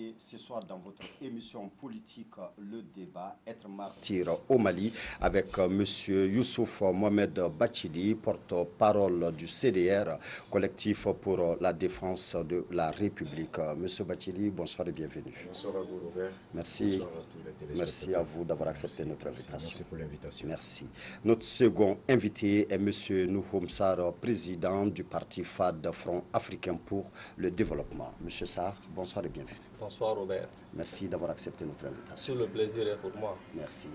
Et ce soir, dans votre émission politique, le débat, être martyr au Mali, avec M. Youssouf Mohamed Bachili, porte-parole du CDR, collectif pour la défense de la République. Monsieur Bachili, bonsoir et bienvenue. Bonsoir à vous, Robert. Merci. Bonsoir à tous les téléspectateurs. Merci à vous d'avoir accepté notre invitation. Merci pour l'invitation. Merci. Notre second invité est M. Nouhoum Sarr, président du parti FAD, Front africain pour le développement. Monsieur Sarr, bonsoir et bienvenue. Bonsoir Robert. Merci d'avoir accepté notre invitation. Tout le plaisir est pour moi. Merci.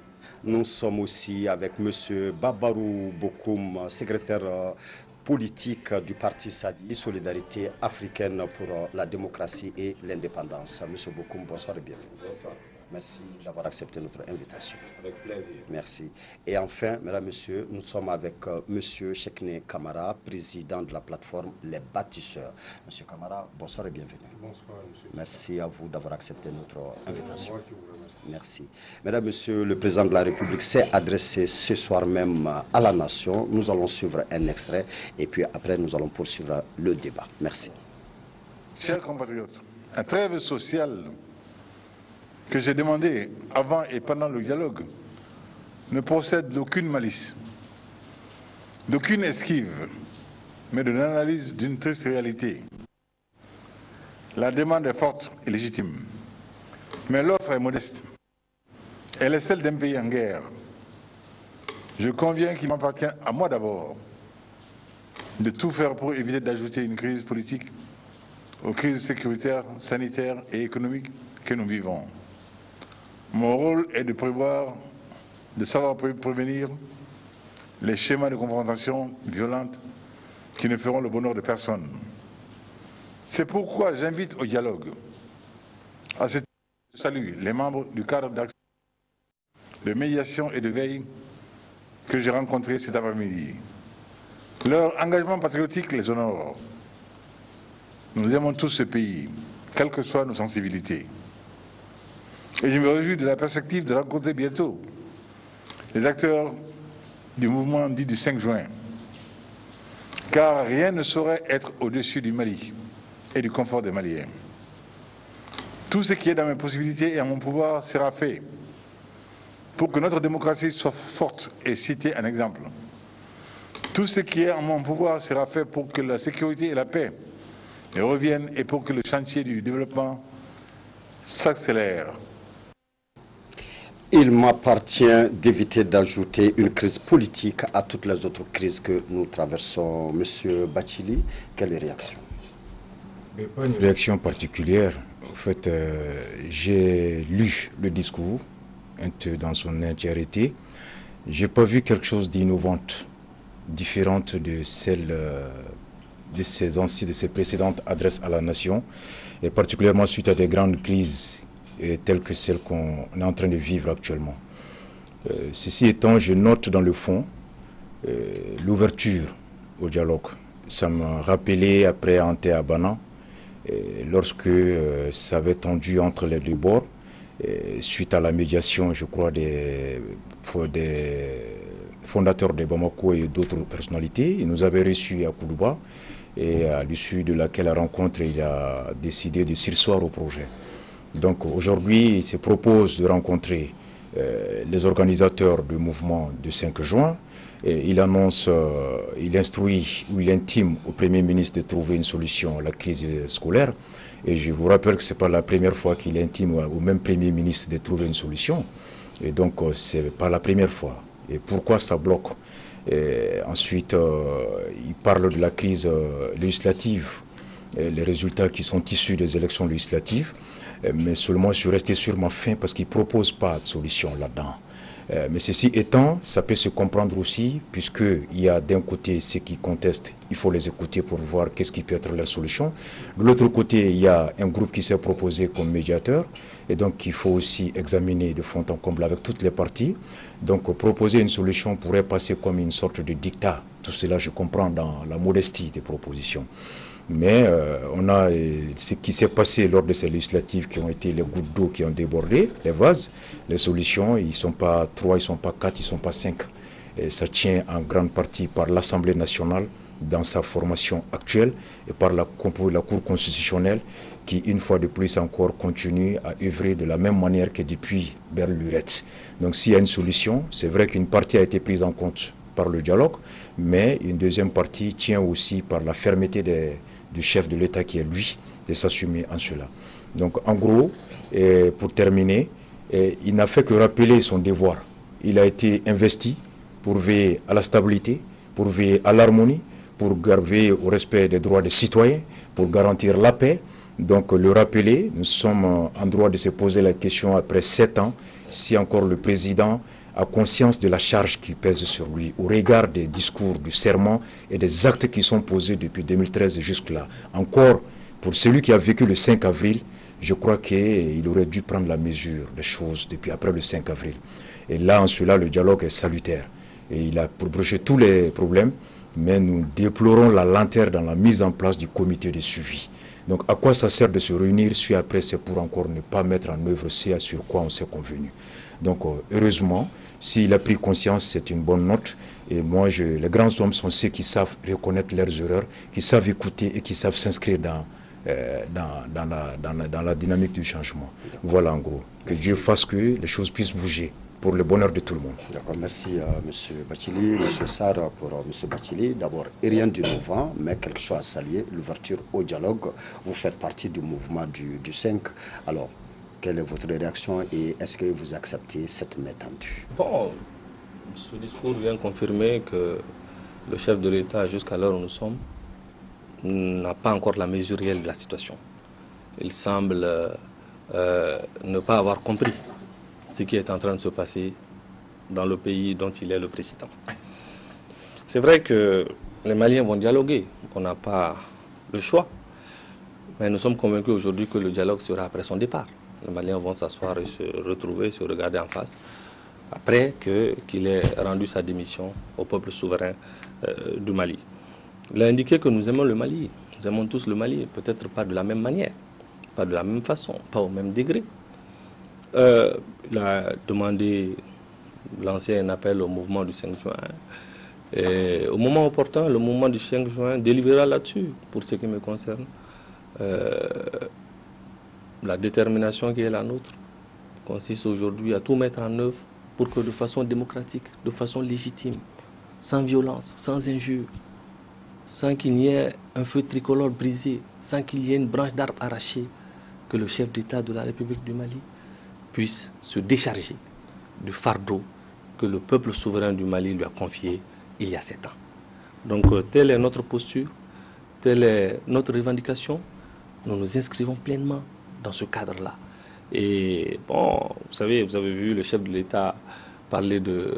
Nous sommes aussi avec M. Babarou Bokoum, secrétaire politique du parti SADI, Solidarité africaine pour la démocratie et l'indépendance. M. Bokoum, bonsoir et bienvenue. Bonsoir. Merci d'avoir accepté notre invitation. Avec plaisir. Merci. Et enfin, mesdames, messieurs, nous sommes avec M. Chekne Kamara, président de la plateforme Les Bâtisseurs. Monsieur Kamara, bonsoir et bienvenue. Bonsoir, monsieur. Merci à vous d'avoir accepté notre invitation. Moi qui vous remercie. Merci. Mesdames, Messieurs, le président de la République s'est adressé ce soir même à la nation. Nous allons suivre un extrait et puis après, nous allons poursuivre le débat. Merci. Chers compatriotes, un trêve social que j'ai demandé avant et pendant le dialogue ne procède d'aucune malice, d'aucune esquive, mais de l'analyse d'une triste réalité. La demande est forte et légitime, mais l'offre est modeste. Elle est celle d'un pays en guerre. Je conviens qu'il m'appartient à moi d'abord de tout faire pour éviter d'ajouter une crise politique aux crises sécuritaires, sanitaires et économiques que nous vivons. Mon rôle est de prévoir, de savoir prévenir les schémas de confrontation violente qui ne feront le bonheur de personne. C'est pourquoi j'invite au dialogue. À ce titre, je salue les membres du cadre d'action, de médiation et de veille que j'ai rencontrés cet après-midi. Leur engagement patriotique les honore. Nous aimons tous ce pays, quelles que soient nos sensibilités. Et je me réjouis de la perspective de rencontrer bientôt les acteurs du mouvement dit du 5 juin. Car rien ne saurait être au-dessus du Mali et du confort des Maliens. Tout ce qui est dans mes possibilités et à mon pouvoir sera fait pour que notre démocratie soit forte et citée en exemple. Tout ce qui est en mon pouvoir sera fait pour que la sécurité et la paix reviennent et pour que le chantier du développement s'accélère. Il m'appartient d'éviter d'ajouter une crise politique à toutes les autres crises que nous traversons. Monsieur Bachili, quelle réaction? Mais pas une réaction particulière. En fait, j'ai lu le discours dans son entièreté. Je n'ai pas vu quelque chose d'innovant, différente de celle de ses précédentes adresses à la nation, et particulièrement suite à des grandes crises telles que celles qu'on est en train de vivre actuellement. Ceci étant, je note dans le fond l'ouverture au dialogue. Ça m'a rappelé après Ante Abana, lorsque ça avait tendu entre les deux bords, suite à la médiation, je crois, des fondateurs de Bamako et d'autres personnalités. Il nous avait reçus à Koulouba, et à l'issue de laquelle rencontre, il a décidé de surseoir au projet. Donc aujourd'hui, il se propose de rencontrer les organisateurs du mouvement du 5 juin. Et il annonce, il instruit ou il intime au Premier ministre de trouver une solution à la crise scolaire. Et je vous rappelle que ce n'est pas la première fois qu'il intime au même Premier ministre de trouver une solution. Et donc, ce n'est pas la première fois. Et pourquoi ça bloque? Et ensuite, il parle de la crise législative, les résultats qui sont issus des élections législatives. Mais seulement je suis resté sur ma faim parce qu'il ne propose pas de solution là-dedans. Mais ceci étant, ça peut se comprendre aussi, puisqu'il y a d'un côté ceux qui contestent, il faut les écouter pour voir qu'est-ce qui peut être la solution. De l'autre côté, il y a un groupe qui s'est proposé comme médiateur, et donc il faut aussi examiner de fond en comble avec toutes les parties. Donc proposer une solution pourrait passer comme une sorte de dictat. Tout cela, je comprends dans la modestie des propositions. Mais on a ce qui s'est passé lors de ces législatives qui ont été les gouttes d'eau qui ont débordé, les vases. Les solutions, ils ne sont pas 3, ils ne sont pas 4, ils ne sont pas 5. Et ça tient en grande partie par l'Assemblée nationale dans sa formation actuelle et par la Cour constitutionnelle qui, une fois de plus encore, continue à œuvrer de la même manière que depuis Berle-Lurette. Donc s'il y a une solution, c'est vrai qu'une partie a été prise en compte par le dialogue, mais une deuxième partie tient aussi par la fermeté du chef de l'État qui est lui, de s'assumer en cela. Donc en gros, pour terminer, il n'a fait que rappeler son devoir. Il a été investi pour veiller à la stabilité, pour veiller à l'harmonie, pour veiller au respect des droits des citoyens, pour garantir la paix. Donc le rappeler, nous sommes en droit de se poser la question après 7 ans, si encore le président a conscience de la charge qui pèse sur lui, au regard des discours, du serment et des actes qui sont posés depuis 2013 jusque-là. Encore, pour celui qui a vécu le 5 avril, je crois qu'il aurait dû prendre la mesure des choses depuis après le 5 avril. Et là, en cela, le dialogue est salutaire. Et il a broché tous les problèmes, mais nous déplorons la lenteur dans la mise en place du comité de suivi. Donc à quoi ça sert de se réunir si après c'est pour encore ne pas mettre en œuvre ce sur quoi on s'est convenu. Donc heureusement, s'il a pris conscience, c'est une bonne note. Et moi, les grands hommes sont ceux qui savent reconnaître leurs erreurs, qui savent écouter et qui savent s'inscrire dans la dynamique du changement. Voilà en gros. Que Dieu fasse que les choses puissent bouger pour le bonheur de tout le monde. D'accord, merci M. Bathily. M. Sarr, pour M. Bathily, d'abord, rien d'innovant, mais quelque chose à saluer, l'ouverture au dialogue. Vous faites partie du mouvement du 5. Alors, quelle est votre réaction et est-ce que vous acceptez cette main tendue? Bon, ce discours vient confirmer que le chef de l'État, jusqu'à l'heure où nous sommes, n'a pas encore la mesure réelle de la situation. Il semble ne pas avoir compris ce qui est en train de se passer dans le pays dont il est le président. C'est vrai que les Maliens vont dialoguer, on n'a pas le choix, mais nous sommes convaincus aujourd'hui que le dialogue sera après son départ. Les Maliens vont s'asseoir et se retrouver, se regarder en face, après qu'il ait rendu sa démission au peuple souverain du Mali. Il a indiqué que nous aimons le Mali, nous aimons tous le Mali, peut-être pas de la même manière, pas de la même façon, pas au même degré. Il a demandé, lancé un appel au mouvement du 5 juin. Et au moment opportun, le mouvement du 5 juin délibérera là-dessus, pour ce qui me concerne. La détermination qui est la nôtre consiste aujourd'hui à tout mettre en œuvre pour que de façon démocratique, de façon légitime, sans violence, sans injure, sans qu'il n'y ait un feu tricolore brisé, sans qu'il y ait une branche d'arbre arrachée, que le chef d'État de la République du Mali puisse se décharger du fardeau que le peuple souverain du Mali lui a confié il y a 7 ans. Donc telle est notre posture, telle est notre revendication. Nous nous inscrivons pleinement dans ce cadre-là. Et bon, vous savez, vous avez vu le chef de l'État parler de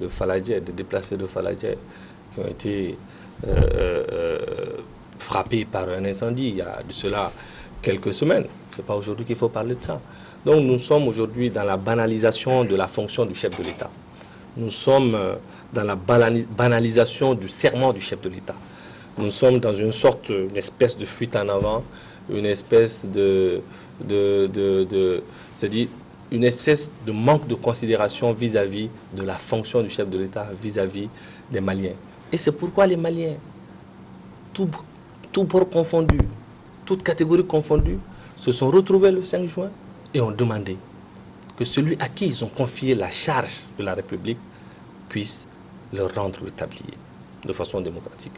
Faladje, des déplacés de Faladje qui ont été frappés par un incendie il y a de cela quelques semaines. Ce n'est pas aujourd'hui qu'il faut parler de ça. Donc nous sommes aujourd'hui dans la banalisation de la fonction du chef de l'État. Nous sommes dans la banalisation du serment du chef de l'État. Nous sommes dans une espèce de fuite en avant, une espèce c'est-à-dire une espèce de manque de considération vis-à-vis de la fonction du chef de l'État, vis-à-vis des Maliens. Et c'est pourquoi les Maliens, tout bord confondu, toutes catégories confondues, se sont retrouvés le 5 juin et ont demandé que celui à qui ils ont confié la charge de la République puisse leur rendre le tablier de façon démocratique.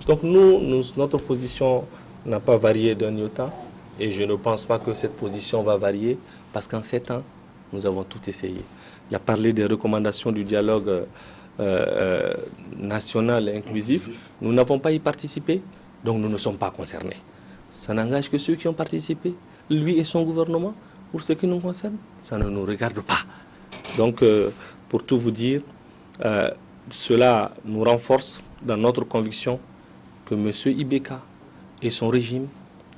Donc notre position n'a pas varié d'un iota et je ne pense pas que cette position va varier parce qu'en 7 ans, nous avons tout essayé. Il a parlé des recommandations du dialogue national et inclusif. Nous n'avons pas y participé, donc nous ne sommes pas concernés. Ça n'engage que ceux qui ont participé, lui et son gouvernement. Pour ce qui nous concerne, ça ne nous regarde pas. Donc, pour tout vous dire, cela nous renforce dans notre conviction que M. Ibeka et son régime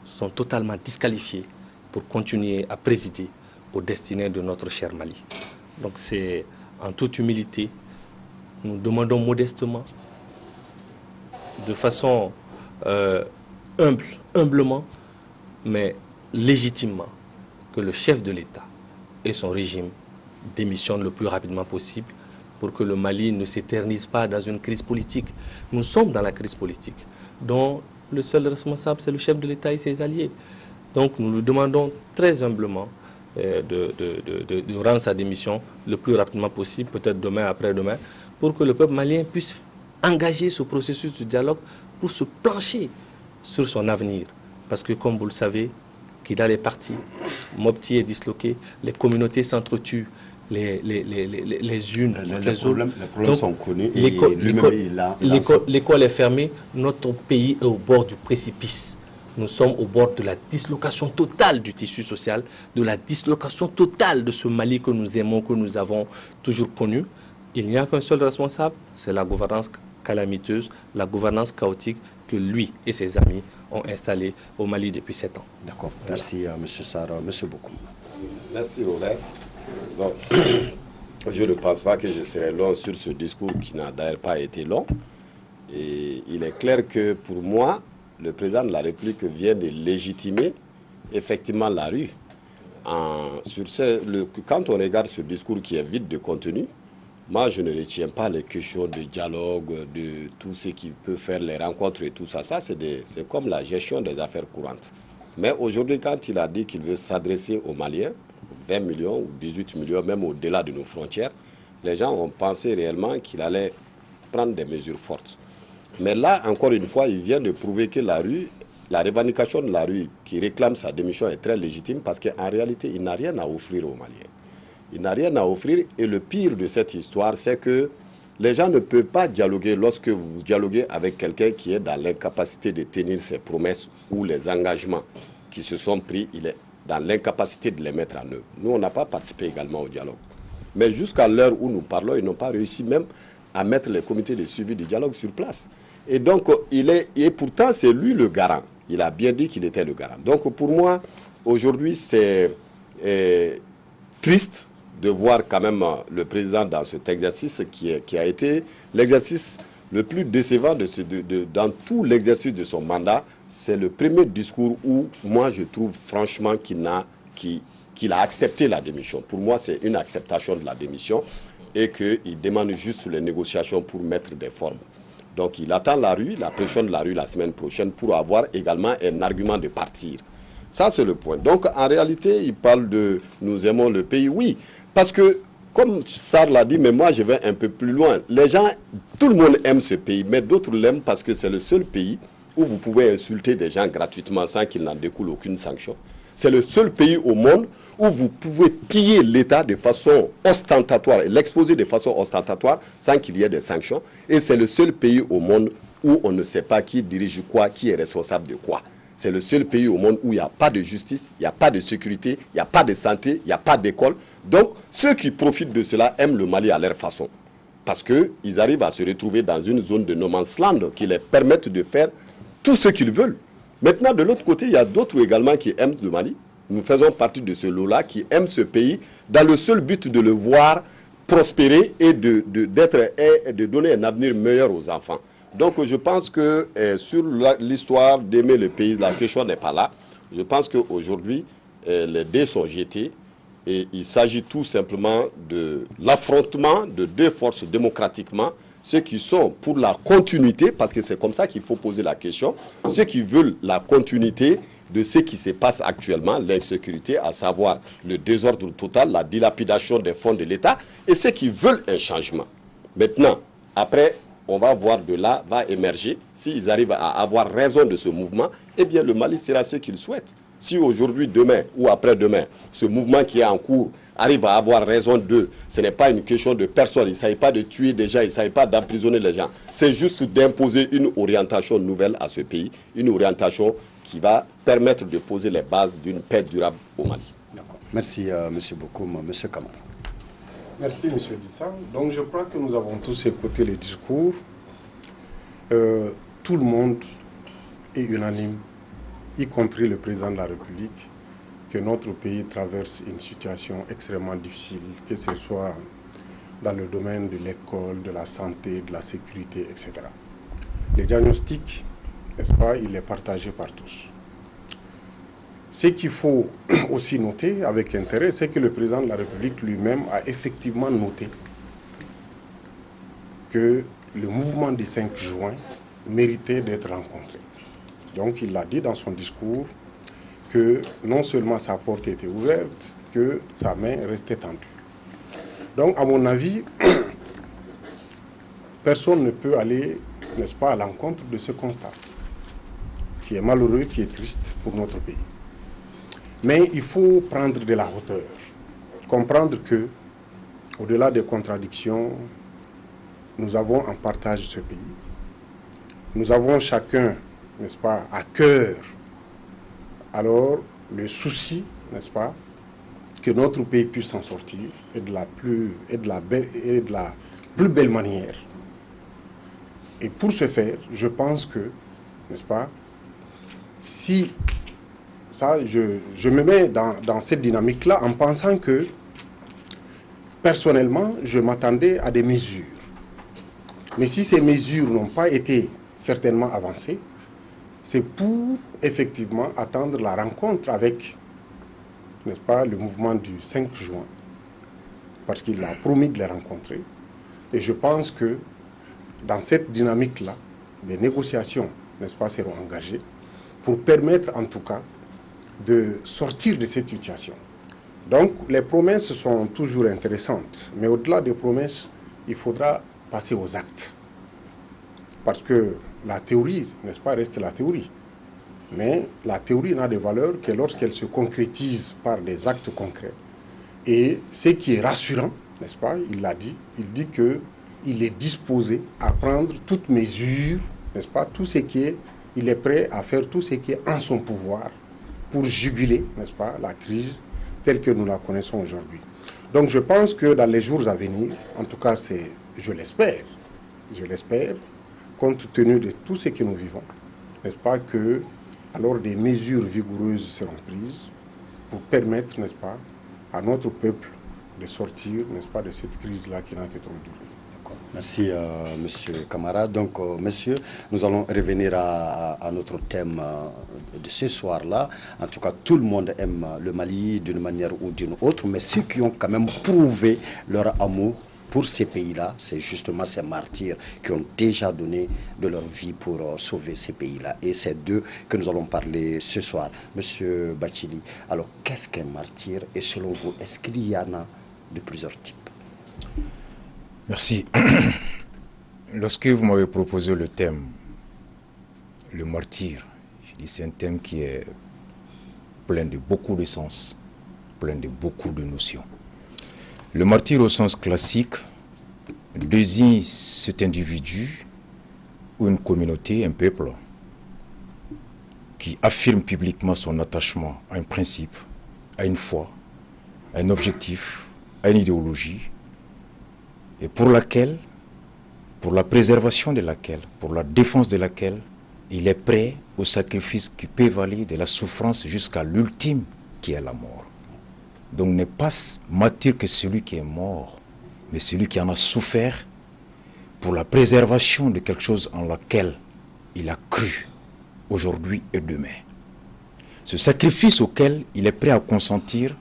sont totalement disqualifiés pour continuer à présider aux destinées de notre cher Mali. Donc c'est en toute humilité, nous demandons modestement, de façon humblement, mais légitimement, que le chef de l'État et son régime démissionnent le plus rapidement possible pour que le Mali ne s'éternise pas dans une crise politique. Nous sommes dans la crise politique, dont le seul responsable, c'est le chef de l'État et ses alliés. Donc nous lui demandons très humblement de rendre sa démission le plus rapidement possible, peut-être demain, après-demain, pour que le peuple malien puisse engager ce processus de dialogue pour se pencher sur son avenir. Parce que, comme vous le savez, Kidal est parti, Mopti est disloqué, les communautés s'entretuent, les unes les autres. Les problèmes sont connus et lui-même est là. L'école est fermée, notre pays est au bord du précipice. Nous sommes au bord de la dislocation totale du tissu social, de la dislocation totale de ce Mali que nous aimons, que nous avons toujours connu. Il n'y a qu'un seul responsable, c'est la gouvernance calamiteuse, la gouvernance chaotique que lui et ses amis ont installée au Mali depuis 7 ans. D'accord. Merci, M. Sarr. M. Bokoum. Merci, Robert. Bon, je ne pense pas que je serai long sur ce discours qui n'a d'ailleurs pas été long. Et il est clair que pour moi, le président de la République vient de légitimer effectivement la rue. Quand on regarde ce discours qui est vide de contenu, moi je ne retiens pas les questions de dialogue, de tout ce qui peut faire les rencontres et tout ça. Ça c'est comme la gestion des affaires courantes. Mais aujourd'hui, quand il a dit qu'il veut s'adresser aux Maliens, 20 millions ou 18 millions, même au-delà de nos frontières, les gens ont pensé réellement qu'il allait prendre des mesures fortes. Mais là, encore une fois, il vient de prouver que la revendication de la rue qui réclame sa démission est très légitime parce qu'en réalité, il n'a rien à offrir aux Maliens. Il n'a rien à offrir et le pire de cette histoire, c'est que les gens ne peuvent pas dialoguer lorsque vous dialoguez avec quelqu'un qui est dans l'incapacité de tenir ses promesses ou les engagements qui se sont pris, il est dans l'incapacité de les mettre en œuvre. Nous, on n'a pas participé également au dialogue. Mais jusqu'à l'heure où nous parlons, ils n'ont pas réussi même à mettre les comités de suivi du dialogue sur place. Et donc, et pourtant, c'est lui le garant. Il a bien dit qu'il était le garant. Donc, pour moi, aujourd'hui, c'est triste de voir quand même le président dans cet exercice qui a été l'exercice le plus décevant dans tout l'exercice de son mandat. C'est le premier discours où, moi, je trouve franchement qu'il a accepté la démission. Pour moi, c'est une acceptation de la démission et qu'il demande juste les négociations pour mettre des formes. Donc, il attend la pression de la rue la semaine prochaine pour avoir également un argument de partir. Ça, c'est le point. Donc, en réalité, il parle de « nous aimons le pays ». Oui, parce que, comme Sarr l'a dit, mais moi, je vais un peu plus loin. Les gens, tout le monde aime ce pays, mais d'autres l'aiment parce que c'est le seul pays où vous pouvez insulter des gens gratuitement sans qu'il n'en découle aucune sanction. C'est le seul pays au monde où vous pouvez piller l'État de façon ostentatoire, l'exposer de façon ostentatoire sans qu'il y ait des sanctions. Et c'est le seul pays au monde où on ne sait pas qui dirige quoi, qui est responsable de quoi. C'est le seul pays au monde où il n'y a pas de justice, il n'y a pas de sécurité, il n'y a pas de santé, il n'y a pas d'école. Donc, ceux qui profitent de cela aiment le Mali à leur façon. Parce qu'ils arrivent à se retrouver dans une zone de no man's land qui les permettent de faire tout ce qu'ils veulent. Maintenant, de l'autre côté, il y a d'autres également qui aiment le Mali. Nous faisons partie de ce lot-là qui aiment ce pays dans le seul but de le voir prospérer et de donner un avenir meilleur aux enfants. Donc, je pense que sur l'histoire d'aimer le pays, la question n'est pas là. Je pense qu'aujourd'hui, les dés sont jetés et il s'agit tout simplement de l'affrontement de deux forces démocratiquement, ceux qui sont pour la continuité, parce que c'est comme ça qu'il faut poser la question, ceux qui veulent la continuité de ce qui se passe actuellement, l'insécurité, à savoir le désordre total, la dilapidation des fonds de l'État, et ceux qui veulent un changement. Maintenant, après, on va voir de là, va émerger, s'ils arrivent à avoir raison de ce mouvement, eh bien le Mali sera ce qu'ils souhaitent. Si aujourd'hui, demain ou après-demain, ce mouvement qui est en cours arrive à avoir raison d'eux, ce n'est pas une question de personne, il ne s'agit pas de tuer des gens, il ne s'agit pas d'emprisonner les gens. C'est juste d'imposer une orientation nouvelle à ce pays, une orientation qui va permettre de poser les bases d'une paix durable au Mali. Merci M. Bokoum. M. Kamara. Merci M. Dissa. Donc je crois que nous avons tous écouté les discours. Tout le monde est unanime, y compris le président de la République, que notre pays traverse une situation extrêmement difficile, que ce soit dans le domaine de l'école, de la santé, de la sécurité, etc. Le diagnostic, n'est-ce pas, il est partagé par tous. Ce qu'il faut aussi noter avec intérêt, c'est que le président de la République lui-même a effectivement noté que le mouvement du 5 juin méritait d'être rencontré. Donc il a dit dans son discours que non seulement sa porte était ouverte, que sa main restait tendue. Donc à mon avis, personne ne peut aller, n'est-ce pas, à l'encontre de ce constat, qui est malheureux, qui est triste pour notre pays. Mais il faut prendre de la hauteur, comprendre que, au-delà des contradictions, nous avons en partage ce pays. Nous avons chacun, n'est-ce pas, à cœur, alors le souci, n'est-ce pas, que notre pays puisse s'en sortir et de la plus belle manière. Et pour ce faire, je pense que, n'est-ce pas, si ça, je me mets dans cette dynamique-là en pensant que, personnellement, je m'attendais à des mesures. Mais si ces mesures n'ont pas été certainement avancées, c'est pour, effectivement, attendre la rencontre avec, n'est-ce pas, le mouvement du 5 juin, parce qu'il a promis de les rencontrer. Et je pense que, dans cette dynamique-là, des négociations, n'est-ce pas, seront engagées pour permettre, en tout cas, de sortir de cette situation. Donc, les promesses sont toujours intéressantes, mais au-delà des promesses, il faudra passer aux actes. Parce que la théorie, n'est-ce pas, reste la théorie. Mais la théorie n'a de valeur que lorsqu'elle se concrétise par des actes concrets. Et ce qui est rassurant, n'est-ce pas, il l'a dit, il dit qu'il est disposé à prendre toute mesure, n'est-ce pas, tout ce qui est, il est prêt à faire tout ce qui est en son pouvoir pour juguler, n'est-ce pas, la crise telle que nous la connaissons aujourd'hui. Donc je pense que dans les jours à venir, en tout cas je l'espère, compte tenu de tout ce que nous vivons, n'est-ce pas, que alors des mesures vigoureuses seront prises pour permettre, n'est-ce pas, à notre peuple de sortir, n'est-ce pas, de cette crise-là qui n'a que trop duré. Merci, monsieur Camara. Donc, messieurs, nous allons revenir à notre thème de ce soir-là. En tout cas, tout le monde aime le Mali d'une manière ou d'une autre, mais ceux qui ont quand même prouvé leur amour pour ces pays-là, c'est justement ces martyrs qui ont déjà donné de leur vie pour sauver ces pays-là. Et c'est d'eux que nous allons parler ce soir. Monsieur Bathily, alors qu'est-ce qu'un martyr? Et selon vous, est-ce qu'il y en a de plusieurs types? Merci. Lorsque vous m'avez proposé le thème, le martyr, je dis c'est un thème qui est plein de beaucoup de sens, plein de beaucoup de notions. Le martyr au sens classique désigne cet individu ou une communauté, un peuple, qui affirme publiquement son attachement à un principe, à une foi, à un objectif, à une idéologie, et pour laquelle, pour la préservation de laquelle, pour la défense de laquelle, il est prêt au sacrifice qui peut valer de la souffrance jusqu'à l'ultime qui est la mort. Donc n'est pas martyr que celui qui est mort, mais celui qui en a souffert pour la préservation de quelque chose en laquelle il a cru aujourd'hui et demain. Ce sacrifice auquel il est prêt à consentir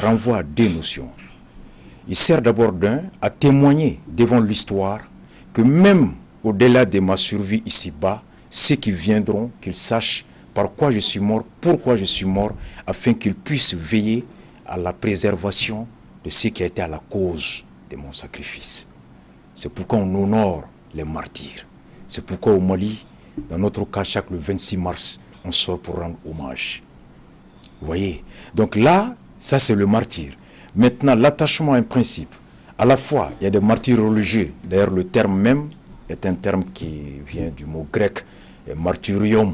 renvoie à deux notions. Il sert d'abord à témoigner devant l'histoire que même au-delà de ma survie ici-bas, ceux qui viendront, qu'ils sachent par quoi je suis mort, pourquoi je suis mort, afin qu'ils puissent veiller à la préservation de ce qui a été à la cause de mon sacrifice. C'est pourquoi on honore les martyrs. C'est pourquoi au Mali, dans notre cas, chaque le 26 mars, on sort pour rendre hommage. Vous voyez? Donc là, ça c'est le martyr. Maintenant, l'attachement à un principe. À la fois, il y a des martyrs religieux. D'ailleurs, le terme même est un terme qui vient du mot grec, martyrium,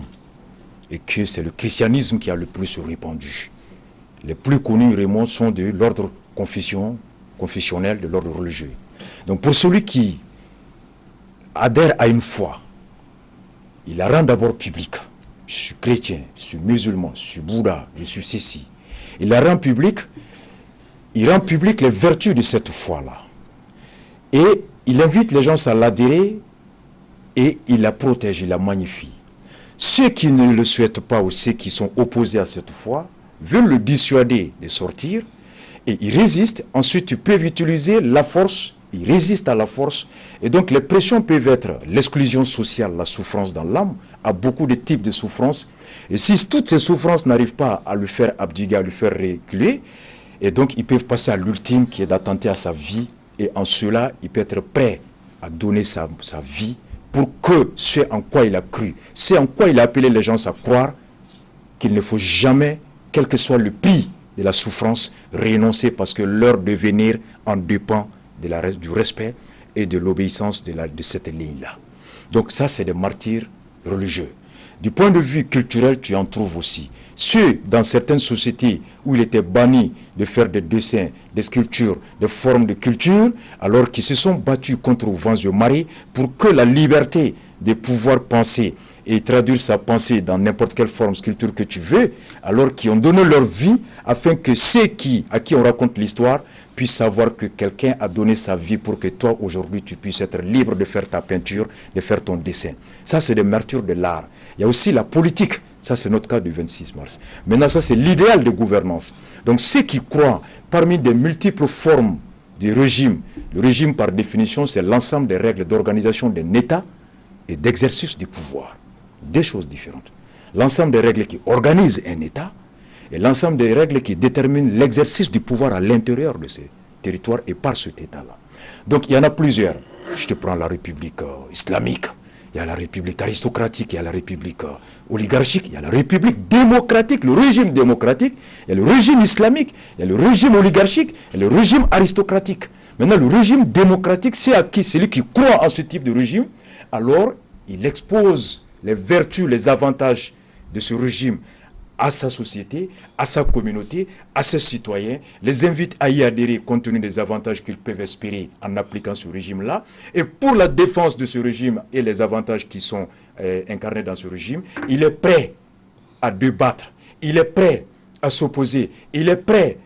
et que c'est le christianisme qui a le plus répandu. Les plus connus remontent sont de l'ordre confessionnel, de l'ordre religieux. Donc pour celui qui adhère à une foi, il la rend d'abord publique. Je suis chrétien, je suis musulman, je suis Bouddha, je suis ceci. Il la rend publique. Il rend public les vertus de cette foi-là. Et il invite les gens à l'adhérer et il la protège, il la magnifie. Ceux qui ne le souhaitent pas ou ceux qui sont opposés à cette foi veulent le dissuader de sortir et ils résistent. Ensuite, ils peuvent utiliser la force il résiste à la force. Et donc les pressions peuvent être l'exclusion sociale, la souffrance dans l'âme, à beaucoup de types de souffrances. Et si toutes ces souffrances n'arrivent pas à le faire abdiguer, à le faire reculer, et donc ils peuvent passer à l'ultime qui est d'attenter à sa vie. Et en cela, il peut être prêt à donner sa vie pour que ce en quoi il a cru, ce en quoi il a appelé les gens à croire, qu'il ne faut jamais, quel que soit le prix de la souffrance, renoncer parce que leur devenir en dépend du respect et de l'obéissance de cette ligne-là. Donc ça, c'est des martyrs religieux. Du point de vue culturel, tu en trouves aussi. Ceux, dans certaines sociétés où il était banni de faire des dessins, des sculptures, des formes de culture, alors qu'ils se sont battus contre vents et marées pour que la liberté de pouvoir penser et traduire sa pensée dans n'importe quelle forme, sculpture que tu veux, alors qu'ils ont donné leur vie afin que ceux à qui on raconte l'histoire puissent savoir que quelqu'un a donné sa vie pour que toi, aujourd'hui, tu puisses être libre de faire ta peinture, de faire ton dessin. Ça, c'est des martyrs de l'art. Il y a aussi la politique. Ça, c'est notre cas du 26 mars. Maintenant, ça, c'est l'idéal de gouvernance. Donc, ceux qui croient, parmi des multiples formes du régime, le régime, par définition, c'est l'ensemble des règles d'organisation d'un État et d'exercice du pouvoir. Deux choses différentes. L'ensemble des règles qui organisent un État et l'ensemble des règles qui déterminent l'exercice du pouvoir à l'intérieur de ces territoires et par cet État-là. Donc, il y en a plusieurs. Je te prends la République islamique. Il y a la République aristocratique, il y a la République oligarchique, il y a la République démocratique, le régime démocratique, il y a le régime islamique, il y a le régime oligarchique, il y a le régime aristocratique. Maintenant, le régime démocratique, c'est à qui? Celui qui croit en ce type de régime, alors il expose les vertus, les avantages de ce régime à sa société, à sa communauté, à ses citoyens, les invite à y adhérer compte tenu des avantages qu'ils peuvent espérer en appliquant ce régime-là. Et pour la défense de ce régime et les avantages qui sont incarnés dans ce régime, il est prêt à débattre, il est prêt à s'opposer, il est prêt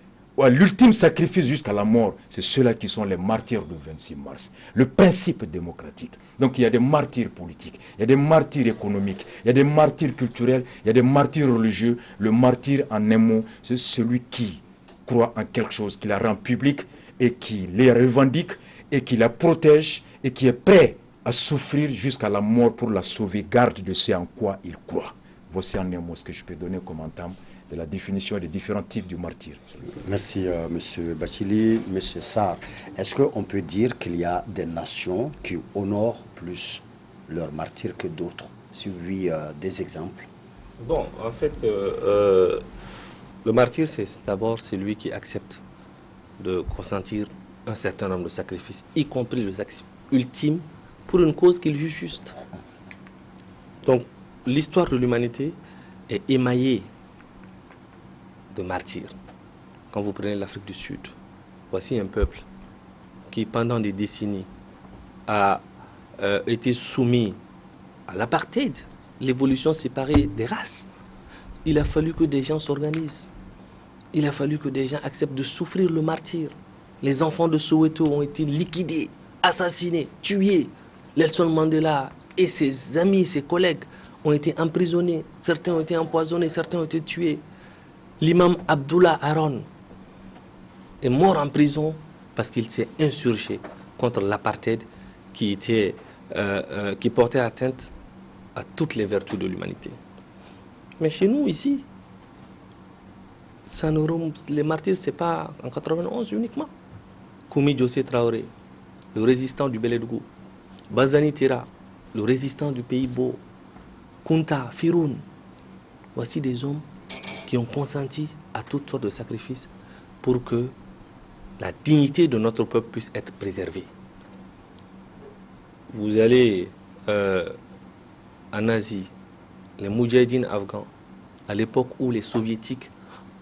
à l'ultime sacrifice jusqu'à la mort. C'est ceux-là qui sont les martyrs du 26 mars. Le principe démocratique. Donc il y a des martyrs politiques, il y a des martyrs économiques, il y a des martyrs culturels, il y a des martyrs religieux. Le martyr, en un mot, c'est celui qui croit en quelque chose, qui la rend publique et qui les revendique et qui la protège et qui est prêt à souffrir jusqu'à la mort pour la sauvegarde de ce en quoi il croit. Voici en un mot ce que je peux donner comme entame de la définition des différents types du martyr. Merci, M. Bathily. M. Sarr, est-ce qu'on peut dire qu'il y a des nations qui honorent plus leurs martyrs que d'autres? Si oui, des exemples. Bon, en fait, le martyr, c'est d'abord celui qui accepte de consentir un certain nombre de sacrifices, y compris le sacrifice ultime, pour une cause qu'il juge juste. Donc, l'histoire de l'humanité est émaillée de martyrs. Quand vous prenez l'Afrique du Sud, voici un peuple qui, pendant des décennies, a été soumis à l'apartheid, l'évolution séparée des races. Il a fallu que des gens s'organisent. Il a fallu que des gens acceptent de souffrir le martyr. Les enfants de Soweto ont été liquidés, assassinés, tués. Nelson Mandela et ses amis, ses collègues ont été emprisonnés. Certains ont été empoisonnés, certains ont été tués. L'imam Abdullah Haron est mort en prison parce qu'il s'est insurgé contre l'apartheid qui portait atteinte à toutes les vertus de l'humanité. Mais chez nous, ici, les martyrs, ce n'est pas en 91 uniquement. Koumi Djossé Traoré, le résistant du Beledugou. Bazani Tira, le résistant du Pays Beau. Kunta, Firoun. Voici des hommes qui ont consenti à toutes sortes de sacrifices pour que la dignité de notre peuple puisse être préservée. Vous allez en Asie, les Moudjahidines afghans, à l'époque où les soviétiques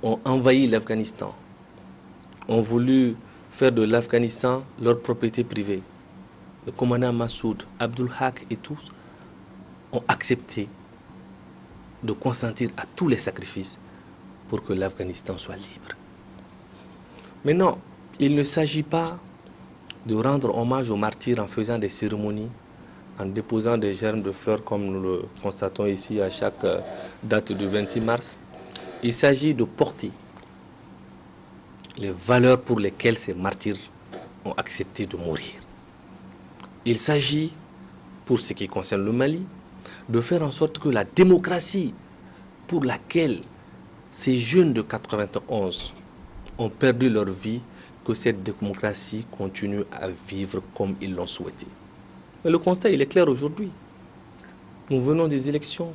ont envahi l'Afghanistan, ont voulu faire de l'Afghanistan leur propriété privée. Le commandant Massoud, Abdul Haq et tous ont accepté de consentir à tous les sacrifices pour que l'Afghanistan soit libre. Mais non, il ne s'agit pas de rendre hommage aux martyrs en faisant des cérémonies, en déposant des germes de fleurs comme nous le constatons ici à chaque date du 26 mars. Il s'agit de porter les valeurs pour lesquelles ces martyrs ont accepté de mourir. Il s'agit, pour ce qui concerne le Mali, de faire en sorte que la démocratie pour laquelle ces jeunes de 91 ont perdu leur vie, que cette démocratie continue à vivre comme ils l'ont souhaité. Mais le constat, il est clair aujourd'hui. Nous venons des élections.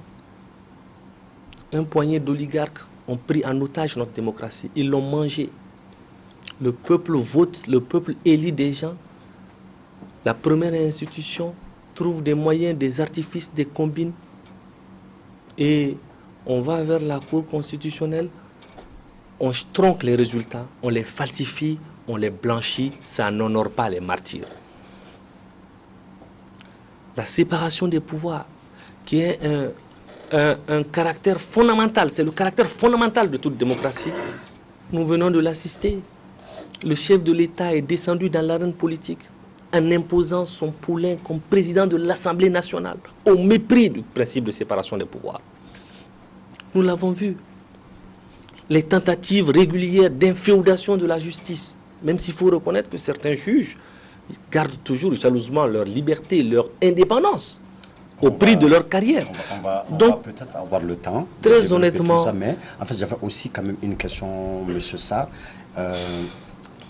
Un poignet d'oligarques ont pris en otage notre démocratie. Ils l'ont mangée. Le peuple vote, le peuple élit des gens. La première institution trouve des moyens, des artifices, des combines. Et on va vers la Cour constitutionnelle, on tronque les résultats, on les falsifie, on les blanchit, ça n'honore pas les martyrs. La séparation des pouvoirs, qui est un caractère fondamental, c'est le caractère fondamental de toute démocratie, nous venons de l'assister. Le chef de l'État est descendu dans l'arène politique en imposant son poulain comme président de l'Assemblée nationale, au mépris du principe de séparation des pouvoirs. Nous l'avons vu. Les tentatives régulières d'inféodation de la justice, même s'il faut reconnaître que certains juges gardent toujours jalousement leur liberté, leur indépendance, au prix de leur carrière. On va peut-être avoir le temps. Très honnêtement. Ça, mais en fait, j'avais aussi quand même une question, M. Sarr.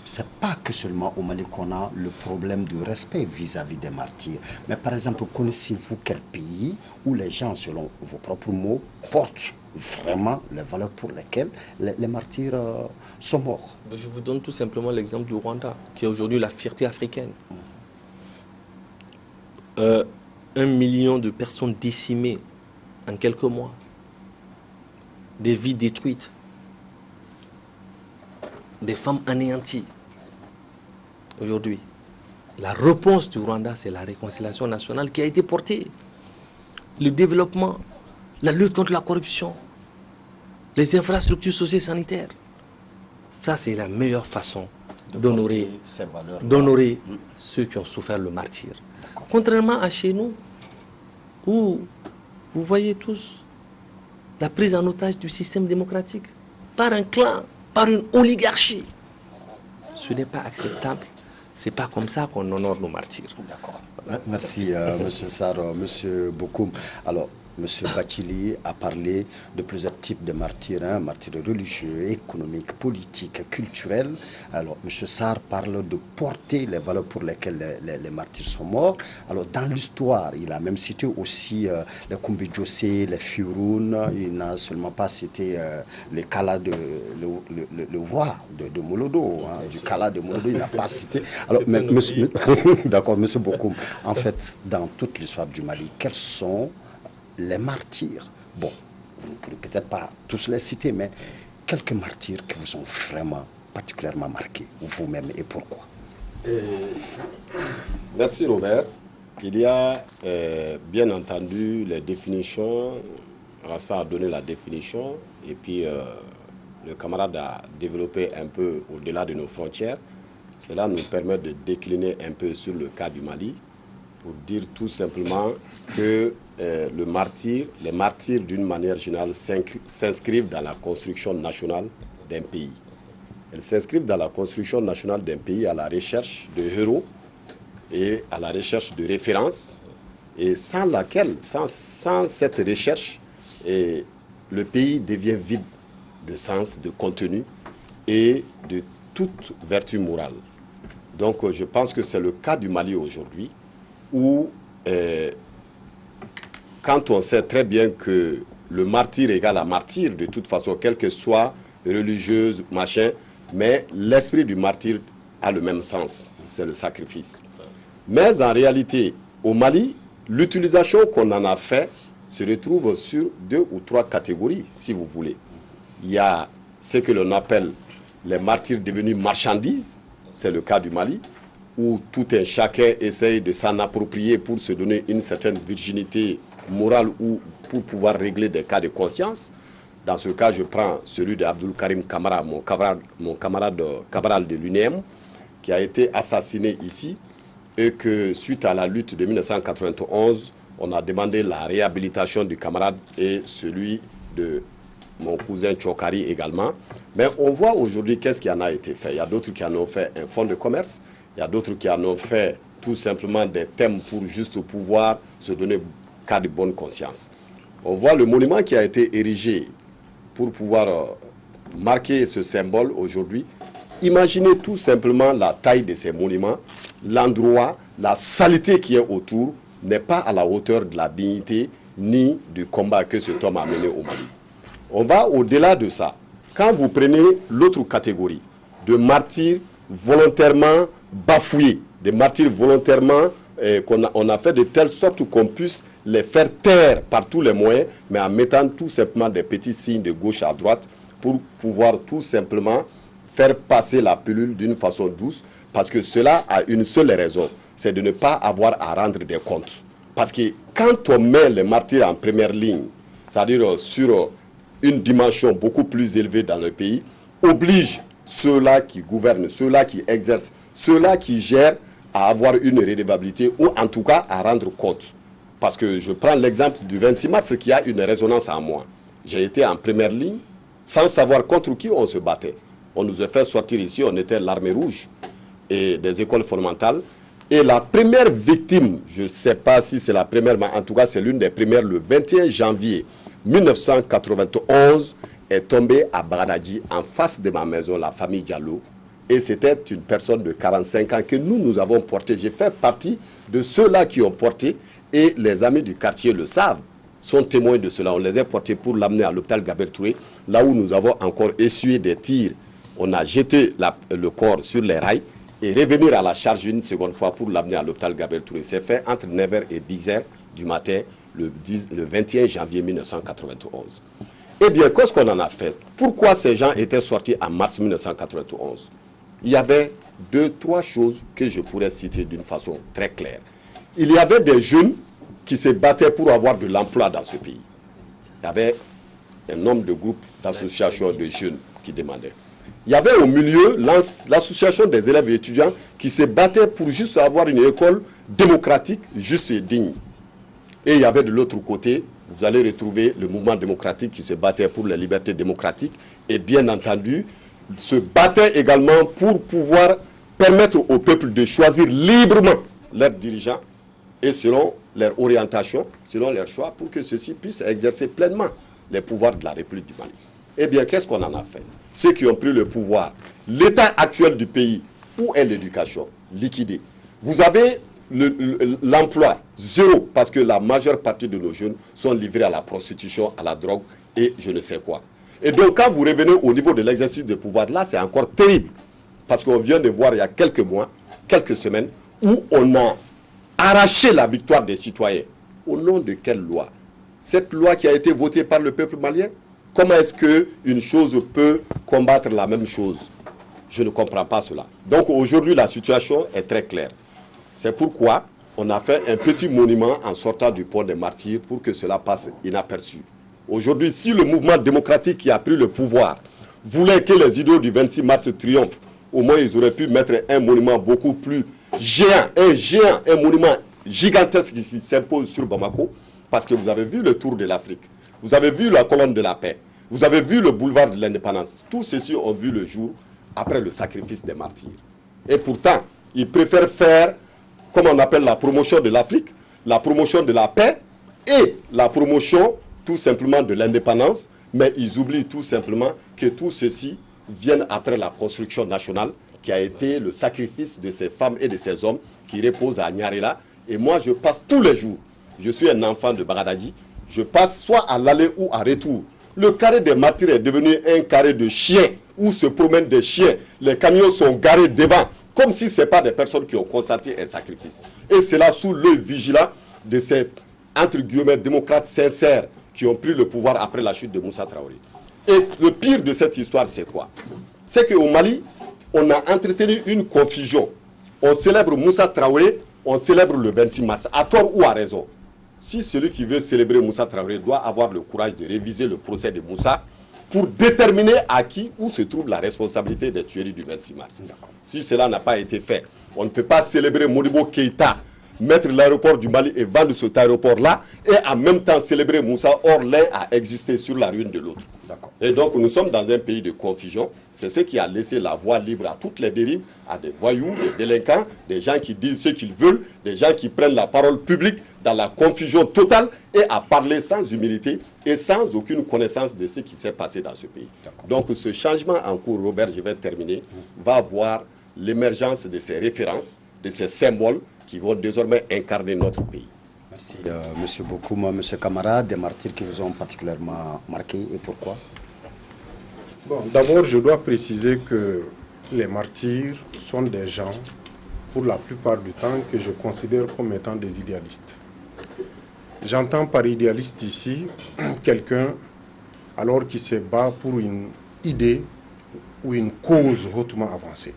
C'est pas que seulement au Mali qu'on a le problème du respect vis-à-vis des martyrs. Mais par exemple, connaissez-vous quel pays où les gens, selon vos propres mots, portent vraiment les valeurs pour lesquelles les martyrs sont morts? Je vous donne tout simplement l'exemple du Rwanda, qui est aujourd'hui la fierté africaine. 1 million de personnes décimées en quelques mois. Des vies détruites. Des femmes anéanties. Aujourd'hui, la réponse du Rwanda, c'est la réconciliation nationale qui a été portée. Le développement, la lutte contre la corruption, les infrastructures socio-sanitaires. Ça, c'est la meilleure façon d'honorer ceux qui ont souffert le martyre. Contrairement à chez nous, où vous voyez tous la prise en otage du système démocratique par un clan, par une oligarchie. Ce n'est pas acceptable. C'est pas comme ça qu'on honore nos martyrs. D'accord. Merci, M. Sarr, M. Bokoum. Alors, M. Bathily a parlé de plusieurs types de martyrs, martyrs religieux, économiques, politiques, culturels. Alors, M. Sarr parle de porter les valeurs pour lesquelles les martyrs sont morts. Alors, dans l'histoire, il a même cité aussi les Kumbidjose, les Firounes. Il n'a seulement pas cité le Kala le roi de Molodo, du Kala de Molodo, il n'a pas cité. Alors, d'accord, M. Bokoum, en fait, dans toute l'histoire du Mali, quels sont les martyrs? Bon, vous ne pourrez peut-être pas tous les citer, mais quelques martyrs qui vous ont vraiment particulièrement marqué, vous-même, et pourquoi? Merci Robert. Il y a bien entendu les définitions. Rassa a donné la définition et puis le camarade a développé un peu au-delà de nos frontières. Cela nous permet de décliner un peu sur le cas du Mali pour dire tout simplement que les martyrs d'une manière générale s'inscrivent dans la construction nationale d'un pays. Elles s'inscrivent dans la construction nationale d'un pays à la recherche de héros et à la recherche de références, et sans cette recherche, le pays devient vide de sens, de contenu et de toute vertu morale. Donc je pense que c'est le cas du Mali aujourd'hui, où quand on sait très bien que le martyr égale à martyr, de toute façon, quelle que soit religieuse, machin, mais l'esprit du martyr a le même sens, c'est le sacrifice. Mais en réalité, au Mali, l'utilisation qu'on en a fait se retrouve sur 2 ou 3 catégories, si vous voulez. Il y a ce que l'on appelle les martyrs devenus marchandises, c'est le cas du Mali, où tout un chacun essaye de s'en approprier pour se donner une certaine virginité morale ou pour pouvoir régler des cas de conscience. Dans ce cas, je prends celui d'Abdul Karim Kamara, mon camarade Cabral de l'UNEM, qui a été assassiné ici, et que suite à la lutte de 1991, on a demandé la réhabilitation du camarade et celui de mon cousin Tchokari également. Mais on voit aujourd'hui qu'est-ce qui en a été fait. Il y a d'autres qui en ont fait un fonds de commerce. Il y a d'autres qui en ont fait tout simplement des thèmes pour juste pouvoir se donner cas de bonne conscience. On voit le monument qui a été érigé pour pouvoir marquer ce symbole aujourd'hui. Imaginez tout simplement la taille de ces monuments, l'endroit, la saleté qui est autour n'est pas à la hauteur de la dignité ni du combat que cet homme a mené au Mali. On va au-delà de ça. Quand vous prenez l'autre catégorie de martyrs volontairement bafoués, des martyrs volontairement qu'on a fait de telle sorte qu'on puisse les faire taire par tous les moyens, mais en mettant tout simplement des petits signes de gauche à droite pour pouvoir tout simplement faire passer la pilule d'une façon douce, parce que cela a une seule raison, c'est de ne pas avoir à rendre des comptes. Parce que quand on met les martyrs en première ligne, c'est-à-dire sur une dimension beaucoup plus élevée dans le pays, oblige ceux-là qui gouvernent, ceux-là qui exercent, ceux-là qui gèrent à avoir une redevabilité ou en tout cas à rendre compte. Parce que je prends l'exemple du 26 mars qui a une résonance en moi. J'ai été en première ligne sans savoir contre qui on se battait. On nous a fait sortir ici, on était l'armée rouge et des écoles fondamentales. Et la première victime, je ne sais pas si c'est la première, mais en tout cas c'est l'une des premières, le 21 janvier 1991, est tombée à Baradji, en face de ma maison, la famille Diallo. Et c'était une personne de 45 ans que nous avons porté. J'ai fait partie de ceux-là qui ont porté, et les amis du quartier le savent, sont témoins de cela. On les a portés pour l'amener à l'hôpital Gabriel Touré, là où nous avons encore essuyé des tirs. On a jeté le corps sur les rails et revenir à la charge une seconde fois pour l'amener à l'hôpital Gabriel Touré. C'est fait entre 9h et 10h du matin, le 21 janvier 1991. Eh bien, qu'est-ce qu'on en a fait? Pourquoi ces gens étaient sortis en mars 1991? Il y avait 2-3 choses que je pourrais citer d'une façon très claire. Il y avait des jeunes qui se battaient pour avoir de l'emploi dans ce pays. Il y avait un nombre de groupes d'associations de jeunes qui demandaient. Il y avait au milieu l'association des élèves et étudiants qui se battaient pour juste avoir une école démocratique, juste et digne. Et il y avait de l'autre côté, vous allez retrouver le mouvement démocratique qui se battait pour les libertés démocratiques et bien entendu, se battait également pour pouvoir permettre au peuple de choisir librement leurs dirigeants et selon leur orientation, selon leurs choix, pour que ceux-ci puissent exercer pleinement les pouvoirs de la République du Mali. Eh bien, qu'est-ce qu'on en a fait? Ceux qui ont pris le pouvoir, l'état actuel du pays, où est l'éducation? Liquidée. Vous avez l'emploi, zéro, parce que la majeure partie de nos jeunes sont livrés à la prostitution, à la drogue et je ne sais quoi. Et donc, quand vous revenez au niveau de l'exercice de pouvoir, là, c'est encore terrible. Parce qu'on vient de voir il y a quelques mois, quelques semaines, où on a arraché la victoire des citoyens. Au nom de quelle loi? Cette loi qui a été votée par le peuple malien? Comment est-ce qu'une chose peut combattre la même chose? Je ne comprends pas cela. Donc aujourd'hui, la situation est très claire. C'est pourquoi on a fait un petit monument en sortant du pont des Martyrs pour que cela passe inaperçu. Aujourd'hui, si le mouvement démocratique qui a pris le pouvoir voulait que les idéaux du 26 mars triomphent, au moins ils auraient pu mettre un monument beaucoup plus géant, un monument gigantesque qui s'impose sur Bamako, parce que vous avez vu le tour de l'Afrique, vous avez vu la colonne de la paix, vous avez vu le boulevard de l'indépendance. Tous ceux-ci ont vu le jour après le sacrifice des martyrs. Et pourtant, ils préfèrent faire, comme on appelle la promotion de l'Afrique, la promotion de la paix et la promotion tout simplement de l'indépendance, mais ils oublient tout simplement que tout ceci vienne après la construction nationale qui a été le sacrifice de ces femmes et de ces hommes qui reposent à Nyarela. Et moi, je passe tous les jours. Je suis un enfant de Baradji. Je passe soit à l'aller ou à retour. Le carré des martyrs est devenu un carré de chiens où se promènent des chiens. Les camions sont garés devant, comme si ce n'est pas des personnes qui ont constaté un sacrifice. Et c'est là sous l'œil vigilant de ces, entre guillemets, démocrates sincères qui ont pris le pouvoir après la chute de Moussa Traoré. Et le pire de cette histoire, c'est quoi? C'est qu'au Mali, on a entretenu une confusion. On célèbre Moussa Traoré, on célèbre le 26 mars, à tort ou à raison. Si celui qui veut célébrer Moussa Traoré doit avoir le courage de réviser le procès de Moussa pour déterminer à qui, où se trouve la responsabilité des tueries du 26 mars. Si cela n'a pas été fait, on ne peut pas célébrer Modibo Keïta mettre l'aéroport du Mali et vendre cet aéroport-là, et en même temps célébrer Moussa. Or, l'un a existé sur la ruine de l'autre. Et donc, nous sommes dans un pays de confusion. C'est ce qui a laissé la voie libre à toutes les dérives, à des voyous, des délinquants, des gens qui disent ce qu'ils veulent, des gens qui prennent la parole publique dans la confusion totale et à parler sans humilité et sans aucune connaissance de ce qui s'est passé dans ce pays. Donc ce changement en cours, Robert, je vais terminer, va voir l'émergence de ces références, de ces symboles qui vont désormais incarner notre pays. Merci, Monsieur Bokoum. Monsieur Camara, des martyrs qui vous ont particulièrement marqué et pourquoi? Bon, d'abord, je dois préciser que les martyrs sont des gens, pour la plupart du temps, que je considère comme étant des idéalistes. J'entends par idéaliste ici quelqu'un alors qui se bat pour une idée ou une cause hautement avancée.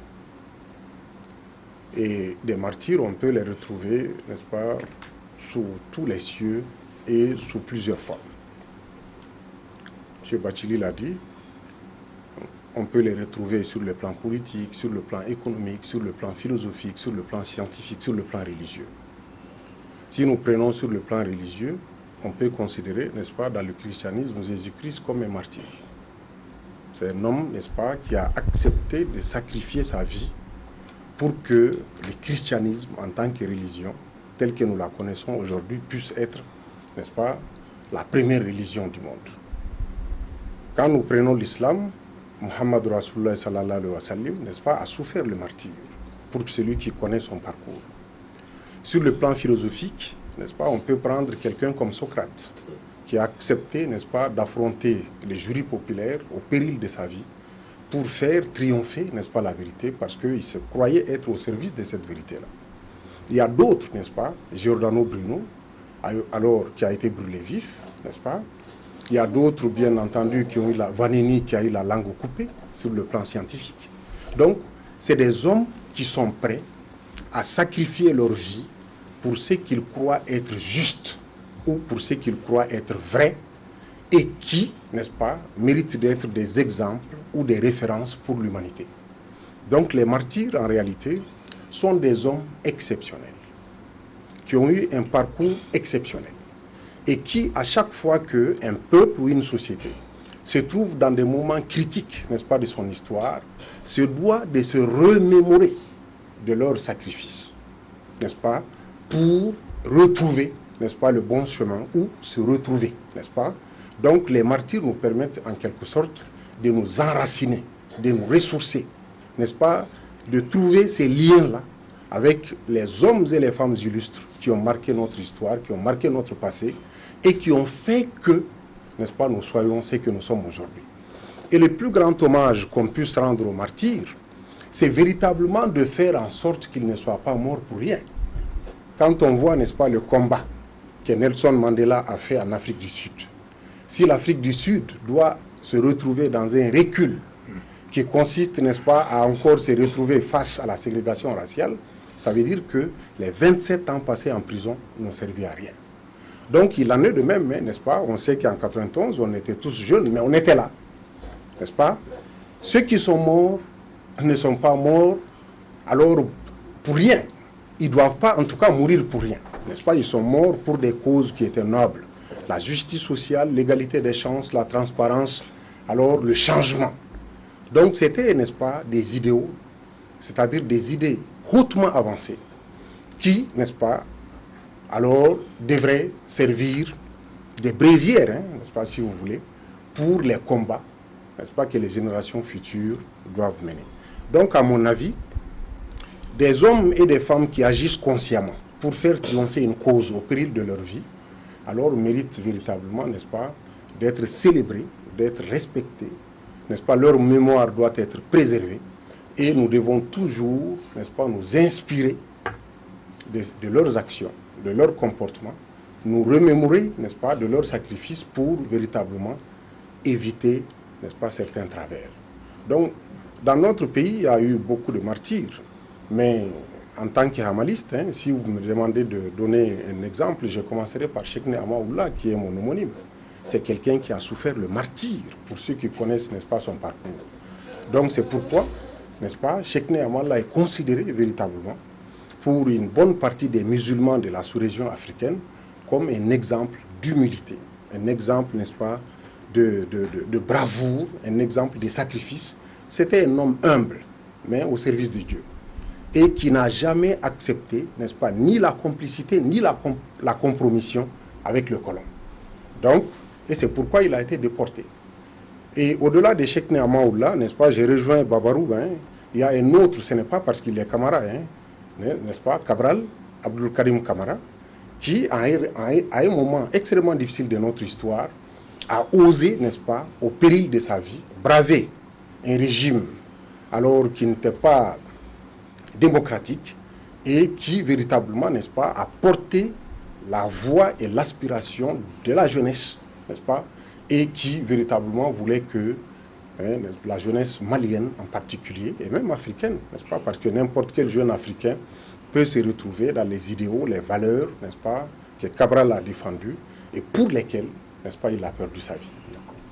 Et des martyrs, on peut les retrouver, n'est-ce pas, sous tous les cieux et sous plusieurs formes. M. Bachili l'a dit, on peut les retrouver sur le plan politique, sur le plan économique, sur le plan philosophique, sur le plan scientifique, sur le plan religieux. Si nous prenons sur le plan religieux, on peut considérer, n'est-ce pas, dans le christianisme, Jésus-Christ comme un martyr. C'est un homme, n'est-ce pas, qui a accepté de sacrifier sa vie pour que le christianisme, en tant que religion, tel que nous la connaissons aujourd'hui, puisse être, n'est-ce pas, la première religion du monde. Quand nous prenons l'islam, Muhammad Rasulullah sallallahu alayhi wa sallam, n'est-ce pas, a souffert le martyre pour celui qui connaît son parcours. Sur le plan philosophique, n'est-ce pas, on peut prendre quelqu'un comme Socrate, qui a accepté, n'est-ce pas, d'affronter les jurys populaires au péril de sa vie pour faire triompher, n'est-ce pas, la vérité, parce qu'il se croyait être au service de cette vérité-là. Il y a d'autres, n'est-ce pas, Giordano Bruno, alors qui a été brûlé vif, n'est-ce pas. Il y a d'autres, bien entendu, qui ont eu Vanini, qui a eu la langue coupée sur le plan scientifique. Donc, c'est des hommes qui sont prêts à sacrifier leur vie pour ce qu'ils croient être juste ou pour ce qu'ils croient être vrai et qui, n'est-ce pas, méritent d'être des exemples ou des références pour l'humanité. Donc, les martyrs, en réalité, sont des hommes exceptionnels qui ont eu un parcours exceptionnel et qui, à chaque fois qu'un peuple ou une société se trouve dans des moments critiques, n'est-ce pas, de son histoire, se doit de se remémorer de leur sacrifice, n'est-ce pas, pour retrouver, n'est-ce pas, le bon chemin ou se retrouver, n'est-ce pas. Donc les martyrs nous permettent en quelque sorte de nous enraciner, de nous ressourcer, n'est-ce pas, de trouver ces liens-là avec les hommes et les femmes illustres qui ont marqué notre histoire, qui ont marqué notre passé et qui ont fait que, n'est-ce pas, nous soyons ce que nous sommes aujourd'hui. Et le plus grand hommage qu'on puisse rendre aux martyrs, c'est véritablement de faire en sorte qu'ils ne soient pas morts pour rien. Quand on voit, n'est-ce pas, le combat que Nelson Mandela a fait en Afrique du Sud, si l'Afrique du Sud doit se retrouver dans un recul qui consiste, n'est-ce pas, à encore se retrouver face à la ségrégation raciale, ça veut dire que les 27 ans passés en prison n'ont servi à rien. Donc il en est de même, n'est-ce pas, on sait qu'en 91, on était tous jeunes, mais on était là, n'est-ce pas. Ceux qui sont morts ne sont pas morts, alors pour rien. Ils ne doivent pas, en tout cas, mourir pour rien, n'est-ce pas. Ils sont morts pour des causes qui étaient nobles. La justice sociale, l'égalité des chances, la transparence, alors le changement. Donc c'était, n'est-ce pas, des idéaux, c'est-à-dire des idées hautement avancées qui, n'est-ce pas, alors devraient servir de bréviaires, hein, n'est-ce pas, si vous voulez, pour les combats, n'est-ce pas, que les générations futures doivent mener. Donc, à mon avis, des hommes et des femmes qui agissent consciemment pour faire triompher une cause au péril de leur vie, alors méritent véritablement, n'est-ce pas, d'être célébrés, d'être respectés, n'est-ce pas, leur mémoire doit être préservée et nous devons toujours, n'est-ce pas, nous inspirer de leurs actions, de leur comportement, nous remémorer, n'est-ce pas, de leurs sacrifices pour véritablement éviter, n'est-ce pas, certains travers. Donc, dans notre pays, il y a eu beaucoup de martyrs, mais en tant qu'hamaliste, hein, si vous me demandez de donner un exemple, je commencerai par Cheikhne Amaoula, qui est mon homonyme. C'est quelqu'un qui a souffert le martyre, pour ceux qui connaissent, n'est-ce pas, son parcours. Donc c'est pourquoi, n'est-ce pas, Cheikhne Amaoula est considéré véritablement pour une bonne partie des musulmans de la sous-région africaine comme un exemple d'humilité, un exemple, n'est-ce pas, de bravoure, un exemple de sacrifice. C'était un homme humble, mais au service de Dieu, et qui n'a jamais accepté, n'est-ce pas, ni la complicité, ni la compromission avec le colon. Donc, et c'est pourquoi il a été déporté. Et au-delà de Cheikh Nehamaoula, n'est-ce pas, j'ai rejoint Babarou, hein, il y a un autre, ce n'est pas parce qu'il est Camara, hein, n'est-ce pas, Cabral, Abdul Karim Camara, qui, à un moment extrêmement difficile de notre histoire, a osé, n'est-ce pas, au péril de sa vie, braver un régime alors qui n'était pas démocratique et qui véritablement, n'est-ce pas, a porté la voix et l'aspiration de la jeunesse, n'est-ce pas, et qui véritablement voulait que la jeunesse malienne en particulier, et même africaine, n'est-ce pas, parce que n'importe quel jeune africain peut se retrouver dans les idéaux, les valeurs, n'est-ce pas, que Cabral a défendu et pour lesquels, n'est-ce pas, il a perdu sa vie.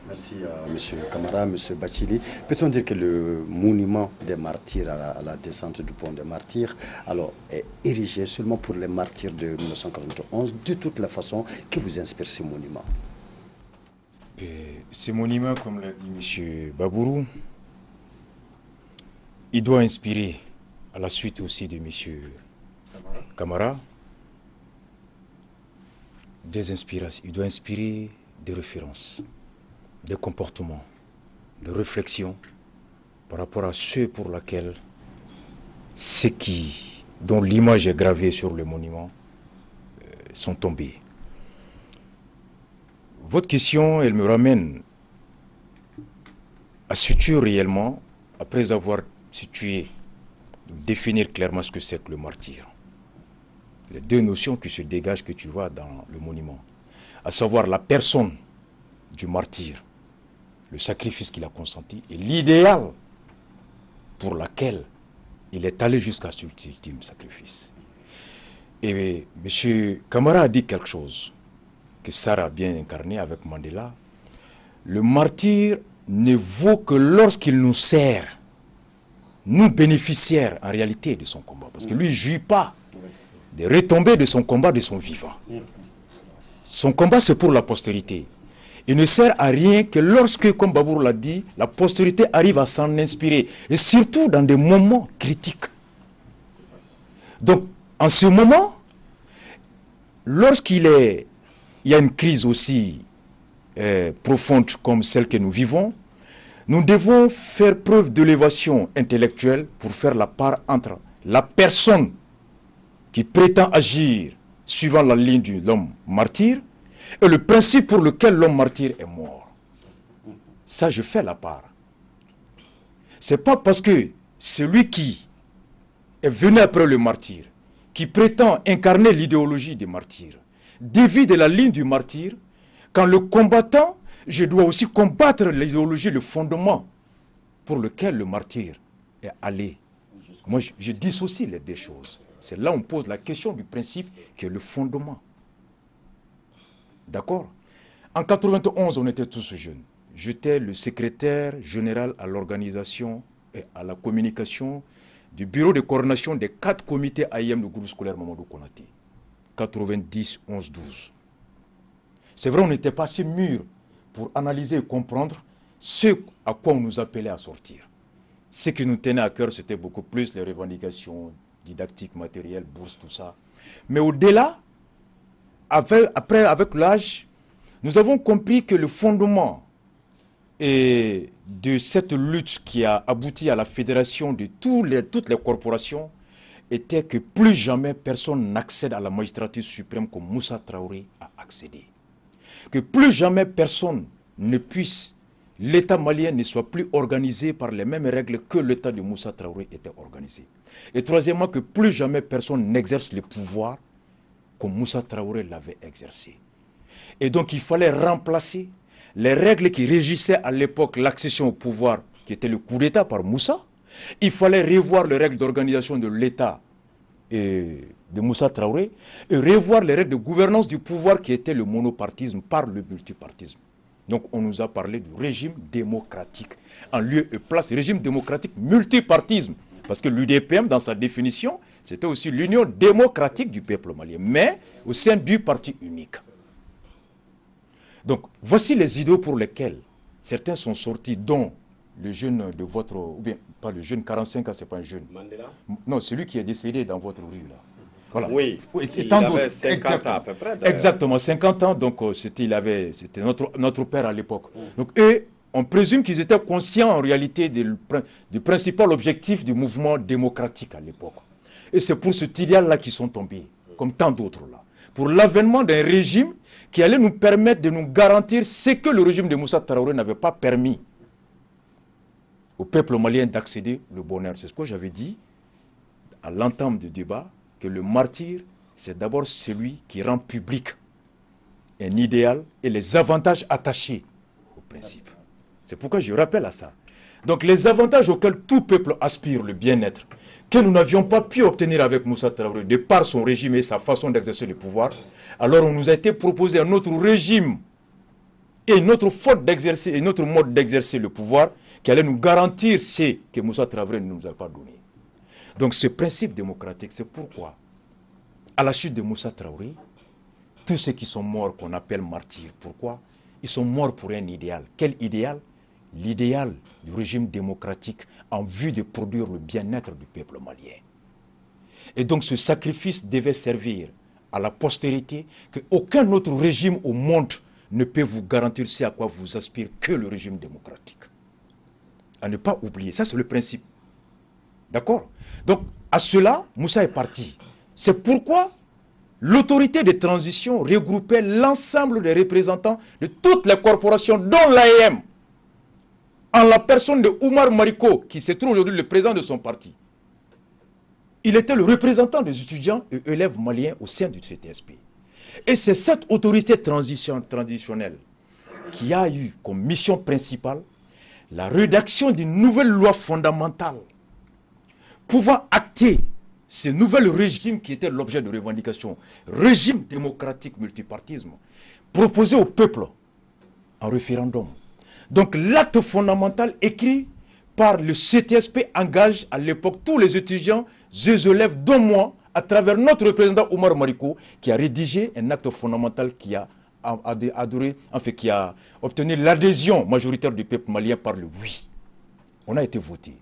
Merci M. Camara, M. Bachili. Peut-on dire que le monument des martyrs à la descente du pont des martyrs alors, est érigé seulement pour les martyrs de 1941, de toute la façon que vous inspire ce monument? Ce monument, comme l'a dit M. Babourou, il doit inspirer, à la suite aussi de M. Camara, des inspirations. Il doit inspirer des références, des comportements, des réflexions par rapport à ceux pour lesquels dont l'image est gravée sur le monument sont tombés. Votre question, elle me ramène à situer réellement, après avoir situé, définir clairement ce que c'est que le martyr. Les deux notions qui se dégagent, que tu vois dans le monument, à savoir la personne du martyr, le sacrifice qu'il a consenti et l'idéal pour lequel il est allé jusqu'à cet ultime sacrifice. Et M. Camara a dit quelque chose que Sarah a bien incarné avec Mandela. Le martyr ne vaut que lorsqu'il nous sert, nous bénéficiaires en réalité de son combat. Parce que lui ne jouit pas des retombées de son combat, de son vivant. Son combat, c'est pour la postérité. Il ne sert à rien que lorsque, comme Babour l'a dit, la postérité arrive à s'en inspirer. Et surtout dans des moments critiques. Donc, en ce moment, lorsqu'il y a une crise aussi profonde comme celle que nous vivons, nous devons faire preuve d'élévation intellectuelle pour faire la part entre la personne qui prétend agir suivant la ligne de l'homme martyr et le principe pour lequel l'homme martyr est mort. Ça, je fais la part. C'est pas parce que celui qui est venu après le martyr, qui prétend incarner l'idéologie des martyrs, dévie de la ligne du martyr, quand le combattant, je dois aussi combattre l'idéologie, le fondement pour lequel le martyr est allé. Moi, je dissocie les deux choses. C'est là où on pose la question du principe qui est le fondement. D'accord? En 91, on était tous jeunes. J'étais le secrétaire général à l'organisation et à la communication du bureau de coordination des 4 comités AIM du groupe scolaire Mamadou Konaté. 90, 11, 12. C'est vrai, on n'était pas assez mûrs pour analyser et comprendre ce à quoi on nous appelait à sortir. Ce qui nous tenait à cœur, c'était beaucoup plus les revendications didactiques, matérielles, bourses, tout ça. Mais au-delà, après, avec l'âge, nous avons compris que le fondement de cette lutte qui a abouti à la fédération de toutes les corporations était que plus jamais personne n'accède à la magistrature suprême comme Moussa Traoré a accédé. Que plus jamais personne ne puisse, l'État malien ne soit plus organisé par les mêmes règles que l'État de Moussa Traoré était organisé. Et troisièmement, que plus jamais personne n'exerce le pouvoir comme Moussa Traoré l'avait exercé. Et donc il fallait remplacer les règles qui régissaient à l'époque l'accession au pouvoir, qui était le coup d'État par Moussa. Il fallait revoir les règles d'organisation de l'État et de Moussa Traoré et revoir les règles de gouvernance du pouvoir qui était le monopartisme par le multipartisme. Donc on nous a parlé du régime démocratique en lieu et place du régime démocratique multipartisme. Parce que l'UDPM, dans sa définition, c'était aussi l'union démocratique du peuple malien, mais au sein du parti unique. Donc, voici les idées pour lesquelles certains sont sortis, dont le jeune de votre, ou bien pas le jeune, 45 ans, c'est pas un jeune. Mandela? Non, celui qui est décédé dans votre rue là. Voilà. Oui, Et il tant avait d'autres. 50 ans à peu près. Exactement, 50 ans, donc c'était notre père à l'époque. Donc eux, on présume qu'ils étaient conscients en réalité du principal objectif du mouvement démocratique à l'époque. Et c'est pour cet idéal-là qu'ils sont tombés, comme tant d'autres là. Pour l'avènement d'un régime qui allait nous permettre de nous garantir ce que le régime de Moussa Traoré n'avait pas permis au peuple malien d'accéder au bonheur. C'est ce que j'avais dit à l'entame du débat, que le martyr, c'est d'abord celui qui rend public un idéal et les avantages attachés au principe. C'est pourquoi je rappelle à ça. Donc les avantages auxquels tout peuple aspire, le bien-être, que nous n'avions pas pu obtenir avec Moussa Traoré, de par son régime et sa façon d'exercer le pouvoir, alors on nous a été proposé un autre régime et notre faute d'exercer et notre mode d'exercer le pouvoir qui allait nous garantir ce que Moussa Traoré ne nous a pas donné. Donc ce principe démocratique, c'est pourquoi, à la chute de Moussa Traoré, tous ceux qui sont morts, qu'on appelle martyrs, pourquoi? Ils sont morts pour un idéal. Quel idéal? L'idéal du régime démocratique en vue de produire le bien-être du peuple malien. Et donc ce sacrifice devait servir à la postérité qu'aucun autre régime au monde ne peut vous garantir ce à quoi vous aspirez que le régime démocratique. À ne pas oublier, ça c'est le principe. D'accord? Donc, à cela, Moussa est parti. C'est pourquoi l'autorité de transition regroupait l'ensemble des représentants de toutes les corporations, dont l'AEM, en la personne de Oumar Mariko, qui se trouve aujourd'hui le président de son parti. Il était le représentant des étudiants et élèves maliens au sein du CTSP. Et c'est cette autorité transitionnelle qui a eu comme mission principale la rédaction d'une nouvelle loi fondamentale pouvant acter ce nouvel régime qui était l'objet de revendication, régime démocratique multipartisme, proposé au peuple en référendum. Donc l'acte fondamental écrit par le CTSP engage à l'époque tous les étudiants, les élèves, dont moi, à travers notre représentant Oumar Mariko, qui a rédigé un acte fondamental qui a qui a obtenu l'adhésion majoritaire du peuple malien par le oui. On a été voté.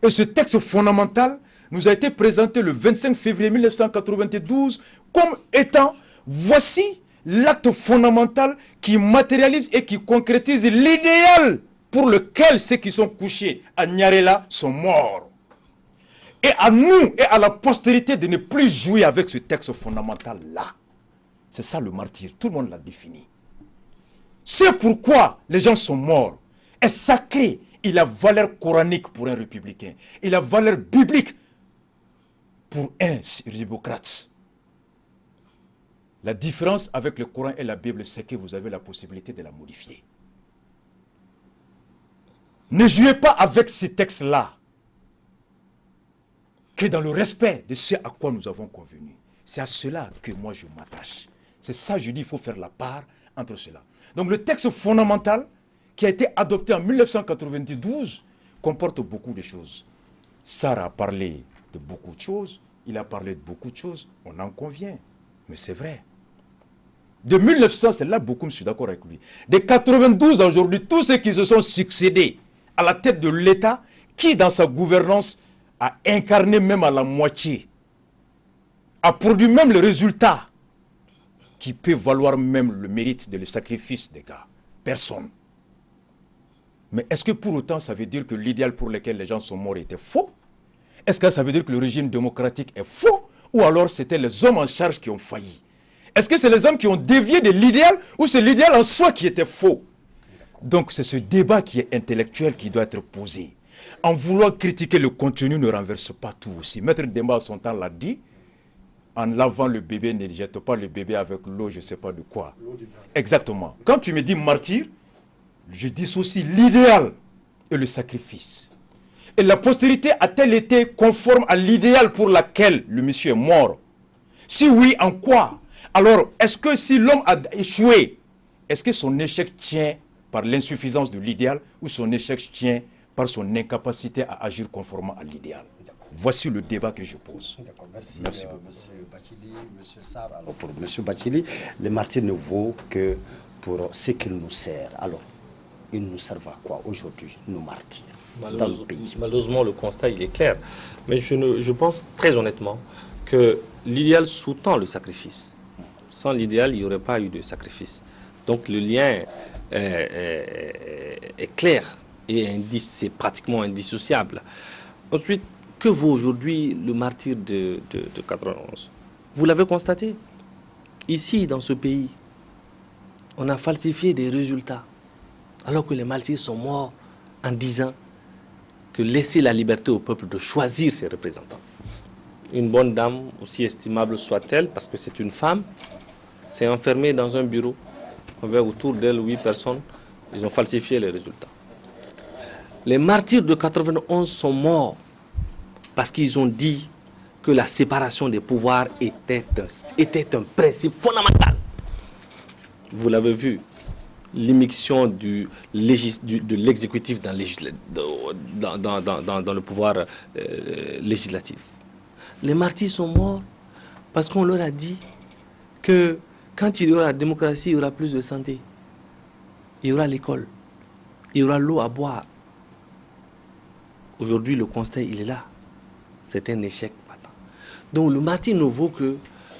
Et ce texte fondamental nous a été présenté le 25 février 1992 comme étant, voici l'acte fondamental qui matérialise et qui concrétise l'idéal pour lequel ceux qui sont couchés à Nyarela sont morts. Et à nous et à la postérité de ne plus jouer avec ce texte fondamental-là. C'est ça le martyr, tout le monde l'a défini. C'est pourquoi les gens sont morts. Est sacré, il a valeur coranique pour un républicain. Il a valeur biblique pour un démocrate. La différence avec le Coran et la Bible, c'est que vous avez la possibilité de la modifier. Ne jouez pas avec ces textes-là que dans le respect de ce à quoi nous avons convenu. C'est à cela que moi je m'attache. C'est ça, je dis, il faut faire la part entre cela. Donc le texte fondamental qui a été adopté en 1992 comporte beaucoup de choses. Sarah a parlé de beaucoup de choses, il a parlé de beaucoup de choses, on en convient, mais c'est vrai. De 1900, c'est là beaucoup, je suis d'accord avec lui. De 92 à aujourd'hui, tous ceux qui se sont succédés à la tête de l'État, qui dans sa gouvernance a incarné même à la moitié, a produit même le résultat qui peut valoir même le mérite de le sacrifice des gars. Personne. Mais est-ce que pour autant ça veut dire que l'idéal pour lequel les gens sont morts était faux? Est-ce que ça veut dire que le régime démocratique est faux? Ou alors c'était les hommes en charge qui ont failli? Est-ce que c'est les hommes qui ont dévié de l'idéal ou c'est l'idéal en soi qui était faux? Donc c'est ce débat qui est intellectuel qui doit être posé. En vouloir critiquer le contenu ne renverse pas tout aussi. Maître Demba à son temps l'a dit, en lavant le bébé, ne jette pas le bébé avec l'eau, je ne sais pas de quoi. Exactement. Quand tu me dis martyr, je dissocie l'idéal et le sacrifice. Et la postérité a-t-elle été conforme à l'idéal pour laquelle le monsieur est mort? Si oui, en quoi? Alors, est-ce que si l'homme a échoué, est-ce que son échec tient par l'insuffisance de l'idéal ou son échec tient par son incapacité à agir conformément à l'idéal? Voici le débat que je pose. D'accord, merci, Merci beaucoup. Monsieur Bathily, Monsieur Sarr. Alors, pour Monsieur Bathily, les martyrs ne vaut que pour ce qu'ils nous servent. Alors, ils nous servent à quoi aujourd'hui, nos martyrs, dans le pays? Malheureusement, le constat, il est clair. Mais je pense très honnêtement que l'idéal sous-tend le sacrifice. Sans l'idéal, il n'y aurait pas eu de sacrifice. Donc le lien est clair et c'est pratiquement indissociable. Ensuite, que vaut aujourd'hui le martyr de 91? Vous l'avez constaté. Ici, dans ce pays, on a falsifié des résultats, alors que les martyrs sont morts en disant que laisser la liberté au peuple de choisir ses représentants. Une bonne dame, aussi estimable soit-elle, parce que c'est une femme, s'est enfermée dans un bureau. On avait autour d'elle 8 personnes. Ils ont falsifié les résultats. Les martyrs de 91 sont morts parce qu'ils ont dit que la séparation des pouvoirs était un principe fondamental. Vous l'avez vu, l'immixtion de l'exécutif dans le pouvoir législatif. Les martyrs sont morts parce qu'on leur a dit que quand il y aura la démocratie, il y aura plus de santé. Il y aura l'école. Il y aura l'eau à boire. Aujourd'hui, le constat, il est là. C'est un échec patent. Donc le martyr ne vaut que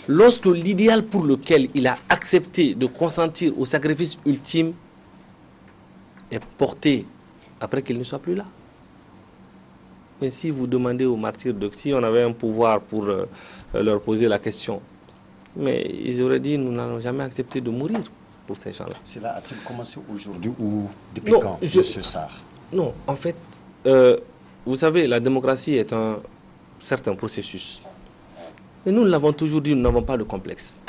lorsque l'idéal pour lequel il a accepté de consentir au sacrifice ultime est porté après qu'il ne soit plus là. Mais si vous demandez aux martyrs, si on avait un pouvoir pour leur poser la question, mais ils auraient dit, nous n'allons jamais accepté de mourir pour ces gens-là. Cela a-t-il commencé aujourd'hui ou depuis Non, quand, M. Sarr? Non, en fait, vous savez, la démocratie est un certain processus. Mais nous l'avons toujours dit, nous n'avons pas de complexe.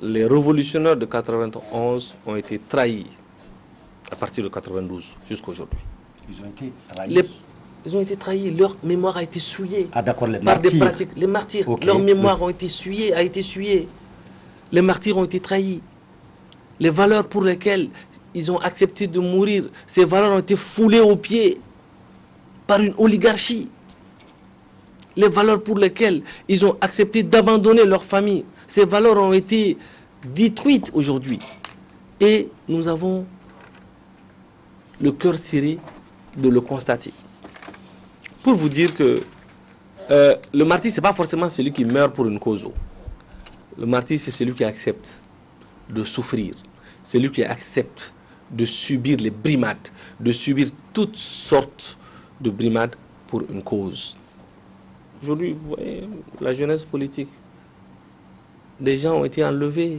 Les révolutionnaires de 91 ont été trahis à partir de 92 jusqu'à aujourd'hui. Ils ont été trahis. Ils ont été trahis, leur mémoire a été souillée. Ah d'accord, les par martyrs. Des pratiques. Les martyrs, Okay. leur mémoire a été souillée. Les martyrs ont été trahis. Les valeurs pour lesquelles ils ont accepté de mourir, ces valeurs ont été foulées aux pieds par une oligarchie. Les valeurs pour lesquelles ils ont accepté d'abandonner leur famille, ces valeurs ont été détruites aujourd'hui. Et nous avons le cœur serré de le constater. Pour vous dire que le martyr, ce n'est pas forcément celui qui meurt pour une cause. Le martyr, c'est celui qui accepte de souffrir, celui qui accepte de subir les brimades, de subir toutes sortes de brimades pour une cause. Aujourd'hui, vous voyez, la jeunesse politique, des gens ont été enlevés,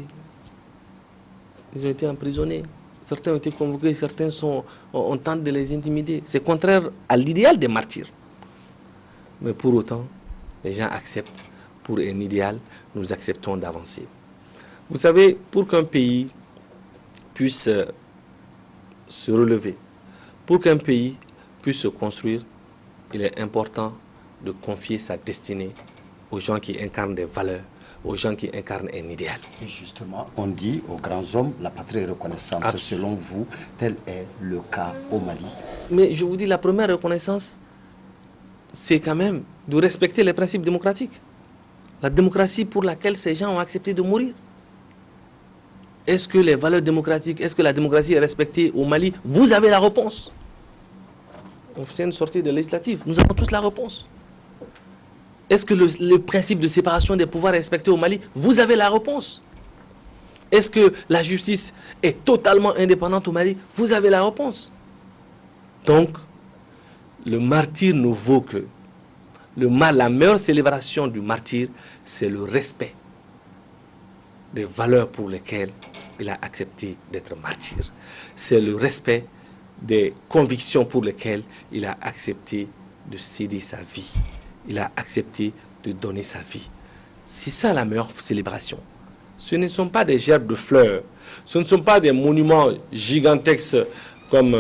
ils ont été emprisonnés, certains ont été convoqués, certains on tente de les intimider. C'est contraire à l'idéal des martyrs. Mais pour autant, les gens acceptent. Pour un idéal, nous acceptons d'avancer. Vous savez, pour qu'un pays puisse se relever, pour qu'un pays puisse se construire, il est important de confier sa destinée aux gens qui incarnent des valeurs, aux gens qui incarnent un idéal. Et justement, on dit aux grands hommes, la patrie est reconnaissante. Selon vous, tel est le cas au Mali. Mais je vous dis, la première reconnaissance, c'est quand même de respecter les principes démocratiques. La démocratie pour laquelle ces gens ont accepté de mourir. Est-ce que les valeurs démocratiques, est-ce que la démocratie est respectée au Mali? Vous avez la réponse. On fait une sortie de législative. Nous avons tous la réponse. Est-ce que le principe de séparation des pouvoirs est respecté au Mali? Vous avez la réponse. Est-ce que la justice est totalement indépendante au Mali? Vous avez la réponse. Donc, le martyr ne vaut que la meilleure célébration du martyr, c'est le respect des valeurs pour lesquelles il a accepté d'être martyr. C'est le respect des convictions pour lesquelles il a accepté de céder sa vie. Il a accepté de donner sa vie. C'est ça la meilleure célébration. Ce ne sont pas des gerbes de fleurs. Ce ne sont pas des monuments gigantesques comme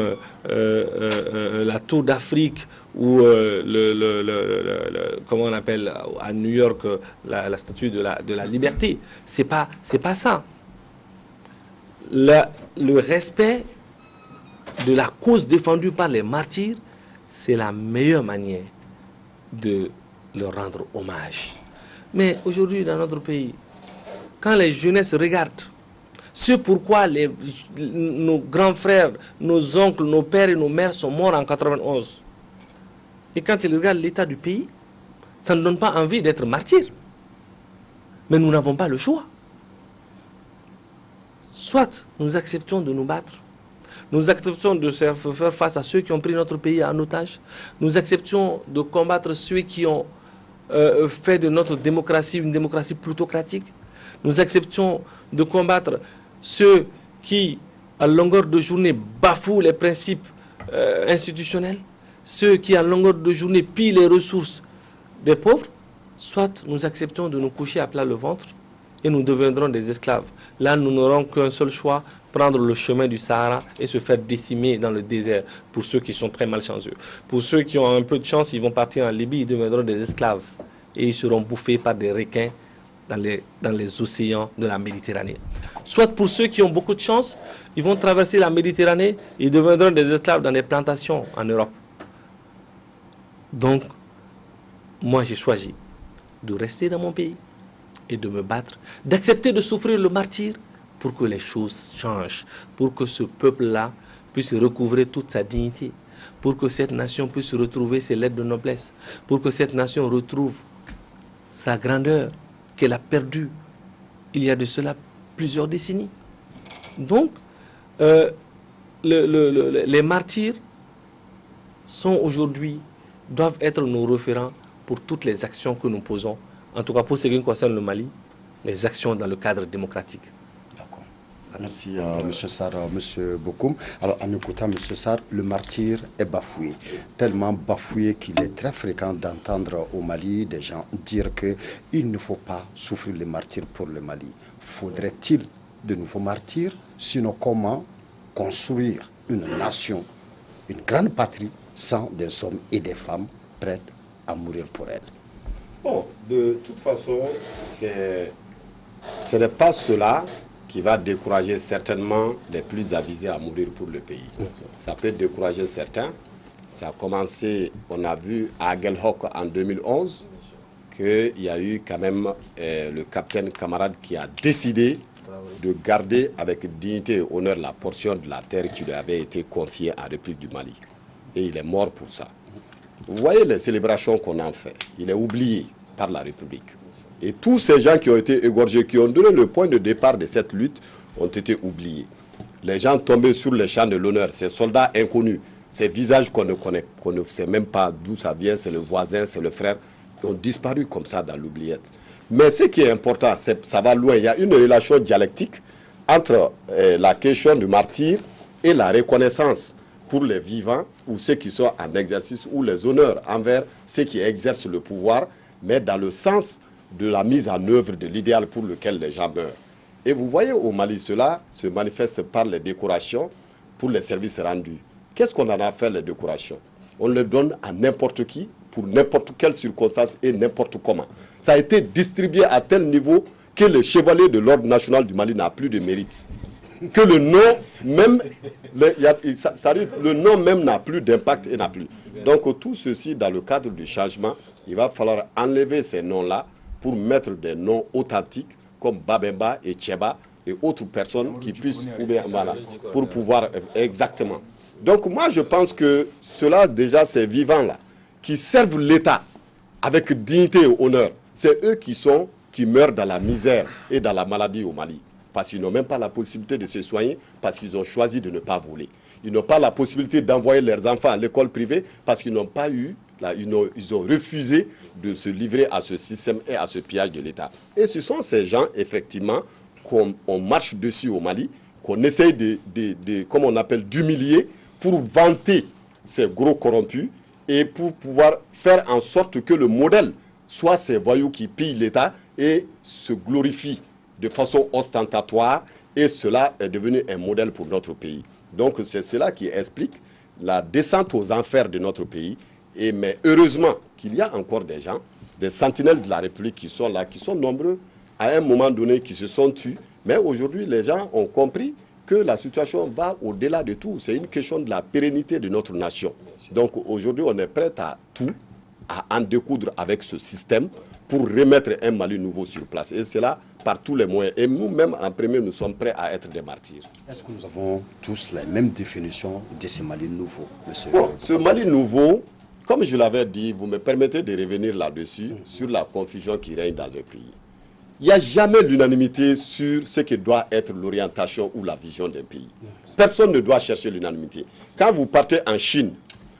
la Tour d'Afrique ou comment on appelle à New York la statue de la liberté. C'est pas ça. Le respect de la cause défendue par les martyrs, c'est la meilleure manière de leur rendre hommage. Mais aujourd'hui, dans notre pays, quand les jeunesses regardent ce pourquoi nos grands frères, nos oncles, nos pères et nos mères sont morts en 91, et quand ils regardent l'état du pays, ça ne donne pas envie d'être martyr. Mais nous n'avons pas le choix. Soit nous acceptons de nous battre, nous acceptons de faire face à ceux qui ont pris notre pays en otage, nous acceptons de combattre ceux qui ont fait de notre démocratie une démocratie plutocratique, nous acceptons de combattre ceux qui, à longueur de journée, bafouent les principes institutionnels, ceux qui, à longueur de journée, pillent les ressources des pauvres, soit nous acceptons de nous coucher à plat le ventre et nous deviendrons des esclaves. Là, nous n'aurons qu'un seul choix, prendre le chemin du Sahara et se faire décimer dans le désert, pour ceux qui sont très malchanceux. Pour ceux qui ont un peu de chance, ils vont partir en Libye, ils deviendront des esclaves et ils seront bouffés par des requins dans les océans de la Méditerranée. Soit pour ceux qui ont beaucoup de chance, ils vont traverser la Méditerranée et ils deviendront des esclaves dans des plantations en Europe. Donc, moi j'ai choisi de rester dans mon pays et de me battre, d'accepter de souffrir le martyre pour que les choses changent, pour que ce peuple-là puisse recouvrer toute sa dignité, pour que cette nation puisse retrouver ses lettres de noblesse, pour que cette nation retrouve sa grandeur qu'elle a perdue il y a de cela plusieurs décennies. Donc, les martyrs sont aujourd'hui, doivent être nos référents pour toutes les actions que nous posons, en tout cas pour ce qui concerne le Mali, les actions dans le cadre démocratique. D'accord. Merci M. Sarr, M. Bokoum. Alors en écoutant M. Sarr, le martyr est bafoué, tellement bafoué qu'il est très fréquent d'entendre au Mali des gens dire qu'il ne faut pas souffrir les martyrs pour le Mali. Faudrait-il de nouveaux martyrs? Sinon comment construire une nation, une grande patrie sans des hommes et des femmes prêts à mourir pour elle? Bon, de toute façon, ce n'est pas cela qui va décourager certainement les plus avisés à mourir pour le pays. Ça peut décourager certains. Ça a commencé, on a vu à Aguelhok en 2011 qu'il y a eu quand même le capitaine camarade qui a décidé de garder avec dignité et honneur la portion de la terre qui lui avait été confiée en République du Mali. Et il est mort pour ça. Vous voyez les célébrations qu'on en fait, il est oublié par la République. Et tous ces gens qui ont été égorgés, qui ont donné le point de départ de cette lutte, ont été oubliés. Les gens tombés sur les champs de l'honneur, ces soldats inconnus, ces visages qu'on ne connaît, qu'on ne sait même pas d'où ça vient, c'est le voisin, c'est le frère, ont disparu comme ça dans l'oubliette. Mais ce qui est important, ça va loin. Il y a une relation dialectique entre la question du martyr et la reconnaissance pour les vivants ou ceux qui sont en exercice ou les honneurs envers ceux qui exercent le pouvoir, mais dans le sens de la mise en œuvre de l'idéal pour lequel les gens meurent. Et vous voyez au Mali, cela se manifeste par les décorations pour les services rendus. Qu'est-ce qu'on en a fait, les décorations? On les donne à n'importe qui, pour n'importe quelle circonstance et n'importe comment. Ça a été distribué à tel niveau que le chevalier de l'ordre national du Mali n'a plus de mérite. Que le nom même, le nom même n'a plus d'impact et n'a plus. Donc tout ceci, dans le cadre du changement, il va falloir enlever ces noms-là pour mettre des noms authentiques comme Babemba et Tcheba et autres personnes qui puissent voilà, pour pouvoir exactement. Donc moi je pense que cela déjà ces vivants-là qui servent l'État avec dignité et honneur, c'est eux qui meurent dans la misère et dans la maladie au Mali. Parce qu'ils n'ont même pas la possibilité de se soigner, parce qu'ils ont choisi de ne pas voler. Ils n'ont pas la possibilité d'envoyer leurs enfants à l'école privée, parce qu'ils n'ont pas eu, ils ont refusé de se livrer à ce système et à ce pillage de l'État. Et ce sont ces gens, effectivement, qu'on marche dessus au Mali, qu'on essaye comme on appelle, d'humilier pour vanter ces gros corrompus et pour pouvoir faire en sorte que le modèle soit ces voyous qui pillent l'État et se glorifient de façon ostentatoire, et cela est devenu un modèle pour notre pays. Donc c'est cela qui explique la descente aux enfers de notre pays. Mais heureusement qu'il y a encore des gens, des sentinelles de la République qui sont là, qui sont nombreux, à un moment donné, qui se sont tués. Mais aujourd'hui, les gens ont compris que la situation va au-delà de tout. C'est une question de la pérennité de notre nation. Donc aujourd'hui, on est prêt à tout à en découdre avec ce système pour remettre un Mali nouveau sur place. Et c'est là par tous les moyens. Et nous-mêmes, en premier, nous sommes prêts à être des martyrs. Est-ce que nous avons tous la même définition de ce Mali nouveau, monsieur? Bon, ce Mali nouveau, comme je l'avais dit, vous me permettez de revenir là-dessus, sur la confusion qui règne dans un pays. Il n'y a jamais l'unanimité sur ce que doit être l'orientation ou la vision d'un pays. Personne ne doit chercher l'unanimité. Quand vous partez en Chine,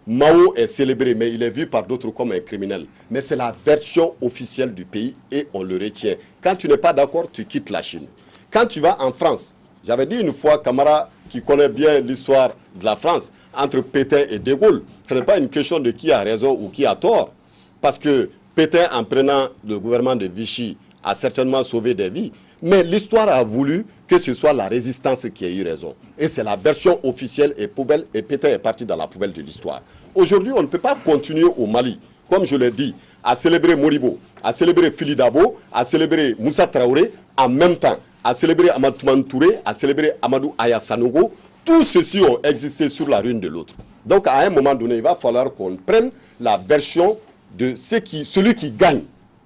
Mao est célébré, mais il est vu par d'autres comme un criminel. Mais c'est la version officielle du pays et on le retient. Quand tu n'es pas d'accord, tu quittes la Chine. Quand tu vas en France, j'avais dit une fois, camarade qui connaît bien l'histoire de la France, entre Pétain et De Gaulle, ce n'est pas une question de qui a raison ou qui a tort. Parce que Pétain, en prenant le gouvernement de Vichy, a certainement sauvé des vies. Mais l'histoire a voulu que ce soit la résistance qui ait eu raison. Et c'est la version officielle et poubelle, et Pétain est parti dans la poubelle de l'histoire. Aujourd'hui, on ne peut pas continuer au Mali, comme je l'ai dit, à célébrer Moribo, à célébrer Fili Dabo, à célébrer Moussa Traoré, en même temps, à célébrer Amadou Toumane Touré, à célébrer Amadou Aya Sanogo. Tous ceux-ci ont existé sur la ruine de l'autre. Donc, à un moment donné, il va falloir qu'on prenne la version de celui qui gagne,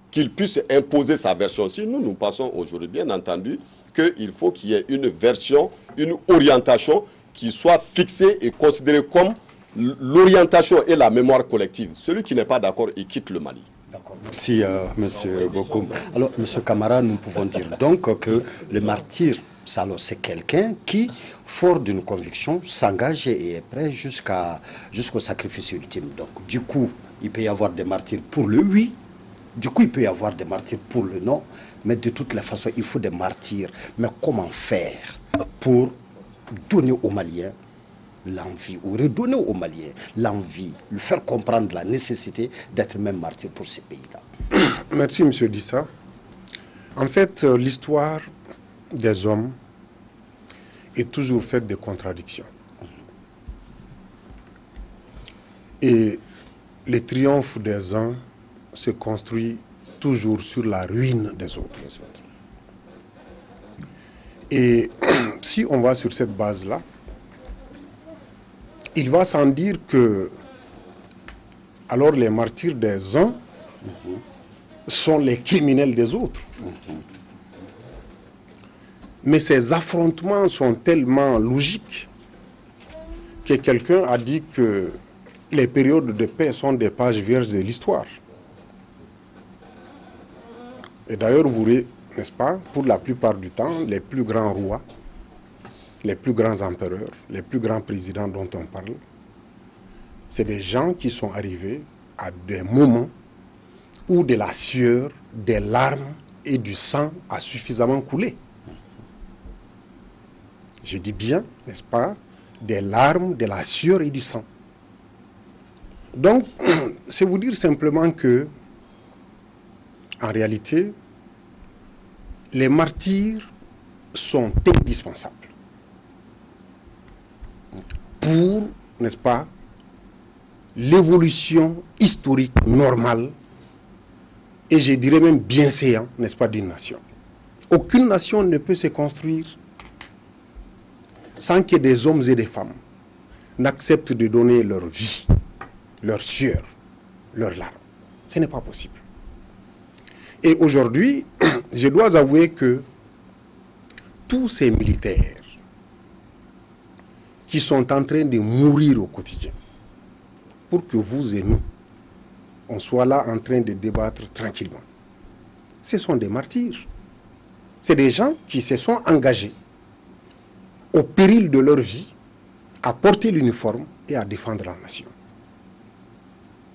qu'il puisse imposer sa version. Si nous passons aujourd'hui, bien entendu, qu'il faut qu'il y ait une version, une orientation qui soit fixée et considérée comme l'orientation et la mémoire collective. Celui qui n'est pas d'accord, il quitte le Mali. D'accord. Merci, monsieur Bokoum. Alors, monsieur Camara, nous pouvons dire donc que le martyr, c'est quelqu'un qui, fort d'une conviction, s'engage et est prêt jusqu'au sacrifice ultime. Donc, du coup, il peut y avoir des martyrs pour le oui. Du coup, il peut y avoir des martyrs pour le non, mais de toutes les façons, il faut des martyrs. Mais comment faire pour donner aux Maliens l'envie, ou redonner aux Maliens l'envie, lui faire comprendre la nécessité d'être même martyr pour ces pays-là? Merci, M. Dissa. En fait, l'histoire des hommes est toujours faite de contradictions. Et le triomphe des uns se construit toujours sur la ruine des autres. Et si on va sur cette base-là, il va sans dire que alors les martyrs des uns sont les criminels des autres. Mais ces affrontements sont tellement logiques que quelqu'un a dit que les périodes de paix sont des pages vierges de l'histoire. Et d'ailleurs, vous verrez, n'est-ce pas, pour la plupart du temps, les plus grands rois, les plus grands empereurs, les plus grands présidents dont on parle, c'est des gens qui sont arrivés à des moments où de la sueur, des larmes et du sang a suffisamment coulé. Je dis bien, n'est-ce pas, des larmes, de la sueur et du sang. Donc, c'est vous dire simplement que, en réalité, les martyrs sont indispensables pour, n'est-ce pas, l'évolution historique normale et je dirais même bienséant, n'est-ce pas, d'une nation. Aucune nation ne peut se construire sans que des hommes et des femmes n'acceptent de donner leur vie, leur sueur, leurs larmes. Ce n'est pas possible. Et aujourd'hui, je dois avouer que tous ces militaires qui sont en train de mourir au quotidien, pour que vous et nous, on soit là en train de débattre tranquillement, ce sont des martyrs. C'est des gens qui se sont engagés au péril de leur vie à porter l'uniforme et à défendre la nation.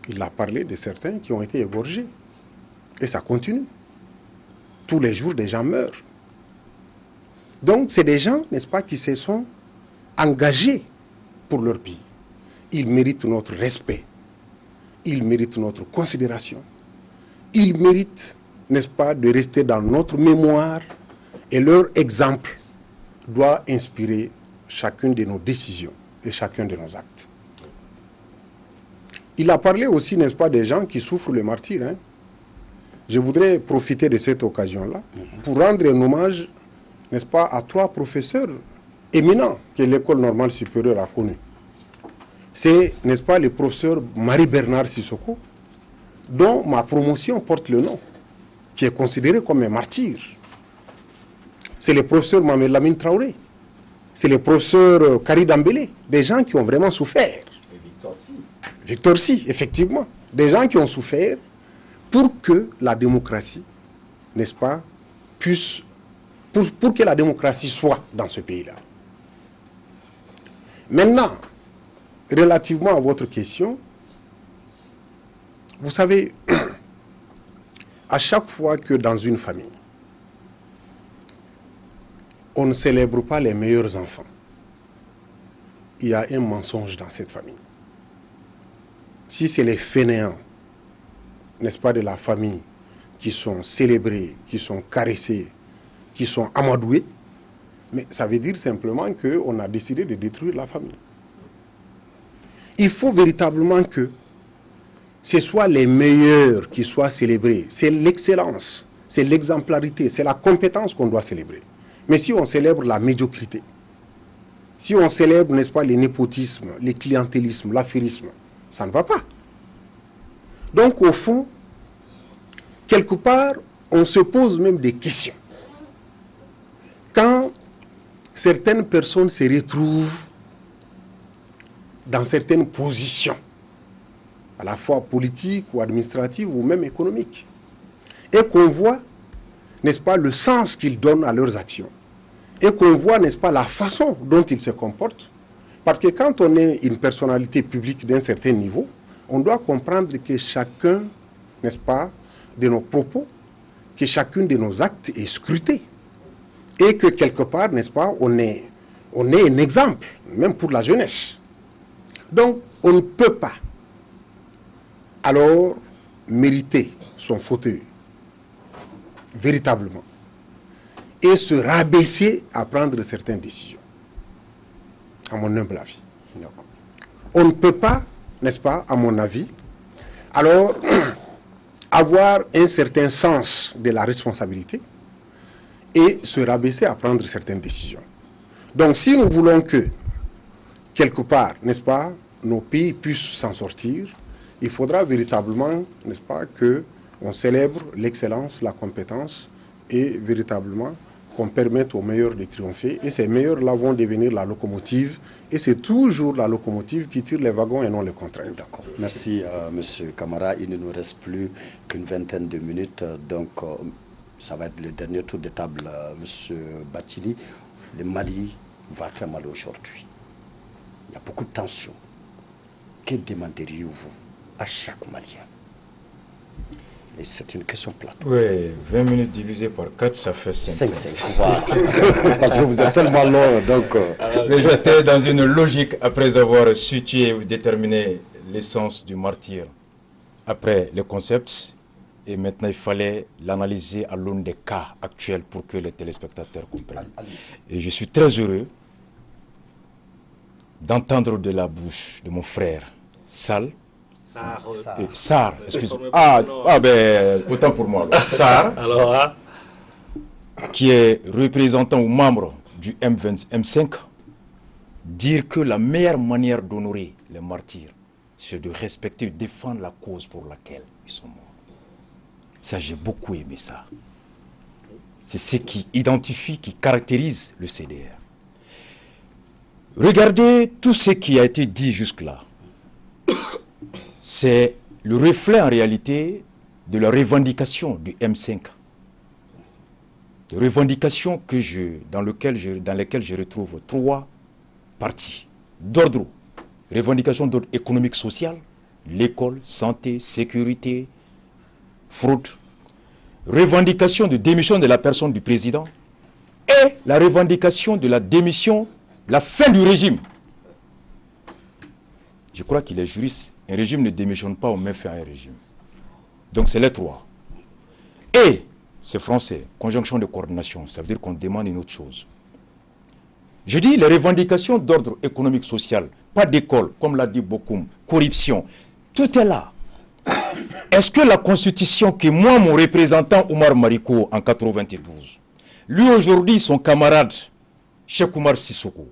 Il a parlé de certains qui ont été égorgés. Et ça continue. Tous les jours, des gens meurent. Donc, c'est des gens, n'est-ce pas, qui se sont engagés pour leur pays. Ils méritent notre respect. Ils méritent notre considération. Ils méritent, n'est-ce pas, de rester dans notre mémoire. Et leur exemple doit inspirer chacune de nos décisions et chacun de nos actes. Il a parlé aussi, n'est-ce pas, des gens qui souffrent le martyre, hein. Je voudrais profiter de cette occasion-là pour rendre un hommage, n'est-ce pas, à 3 professeurs éminents que l'École normale supérieure a connus. C'est, n'est-ce pas, le professeur Marie-Bernard Sissoko, dont ma promotion porte le nom, qui est considéré comme un martyr. C'est le professeur Mohamed Lamine Traoré. C'est le professeur Kari Dambélé. Des gens qui ont vraiment souffert. Et Victor Sy. Victor Sy, effectivement. Des gens qui ont souffert pour que la démocratie, n'est-ce pas, puisse... Pour que la démocratie soit dans ce pays-là. Maintenant, relativement à votre question, vous savez, à chaque fois que dans une famille, on ne célèbre pas les meilleurs enfants, il y a un mensonge dans cette famille. Si c'est les fainéants, n'est-ce pas, de la famille, qui sont célébrés, qui sont caressés, qui sont amadoués, mais ça veut dire simplement qu'on a décidé de détruire la famille. Il faut véritablement que ce soit les meilleurs qui soient célébrés. C'est l'excellence, c'est l'exemplarité, c'est la compétence qu'on doit célébrer. Mais si on célèbre la médiocrité, si on célèbre, n'est-ce pas, le népotisme, le clientélisme, l'affairisme, ça ne va pas. Donc, au fond, quelque part, on se pose même des questions. Quand certaines personnes se retrouvent dans certaines positions, à la fois politiques ou administratives ou même économiques, et qu'on voit, n'est-ce pas, le sens qu'ils donnent à leurs actions, et qu'on voit, n'est-ce pas, la façon dont ils se comportent, parce que quand on est une personnalité publique d'un certain niveau, on doit comprendre que chacun, n'est-ce pas, de nos propos, que chacun de nos actes est scruté. Et que quelque part, n'est-ce pas, on est un exemple, même pour la jeunesse. Donc, on ne peut pas, alors, mériter son fauteuil, véritablement, et se rabaisser à prendre certaines décisions, à mon humble avis. On ne peut pas, n'est-ce pas, à mon avis, alors, avoir un certain sens de la responsabilité, et se rabaisser à prendre certaines décisions. Donc, si nous voulons que, quelque part, n'est-ce pas, nos pays puissent s'en sortir, il faudra véritablement, n'est-ce pas, qu'on célèbre l'excellence, la compétence, et véritablement qu'on permette aux meilleurs de triompher. Et ces meilleurs-là vont devenir la locomotive, et c'est toujours la locomotive qui tire les wagons et non les contraires. D'accord. Merci, Monsieur Camara. Il ne nous reste plus qu'une vingtaine de minutes, donc... ça va être le dernier tour de table, Monsieur Bathily. Le Mali va très mal aujourd'hui. Il y a beaucoup de tensions. Que demanderiez-vous à chaque Malien? Et c'est une question plate. Oui, 20 minutes divisées par 4, ça fait 5. 5. Voilà. Parce que vous êtes tellement long, donc... Mais j'étais dans une logique après avoir situé ou déterminé l'essence du martyr. Après le concept... Et maintenant, il fallait l'analyser à l'aune des cas actuels pour que les téléspectateurs comprennent. Et je suis très heureux d'entendre de la bouche de mon frère Sarr, excusez-moi. Ben, autant pour moi. Sarr, qui est représentant ou membre du M5, dire que la meilleure manière d'honorer les martyrs, c'est de respecter, de défendre la cause pour laquelle ils sont morts. Ça, j'ai beaucoup aimé ça. C'est ce qui identifie, qui caractérise le CDR. Regardez tout ce qui a été dit jusque-là. C'est le reflet en réalité de la revendication du M5. De revendications dans lesquelles je retrouve 3 parties d'ordre. Revendication d'ordre économique, social, l'école, santé, sécurité, fraude, revendication de démission de la personne du président et la revendication de la démission, la fin du régime. Je crois qu'il est juriste. Un régime ne démissionne pas au même fait un régime. Donc c'est les 3. Et, c'est français, conjonction de coordination, ça veut dire qu'on demande une autre chose. Je dis les revendications d'ordre économique, social, pas d'école, comme l'a dit Bokoum, corruption, tout est là. Est-ce que la constitution que moi, mon représentant Oumar Mariko en 92, lui aujourd'hui, son camarade Cheikh Oumar Sissoko,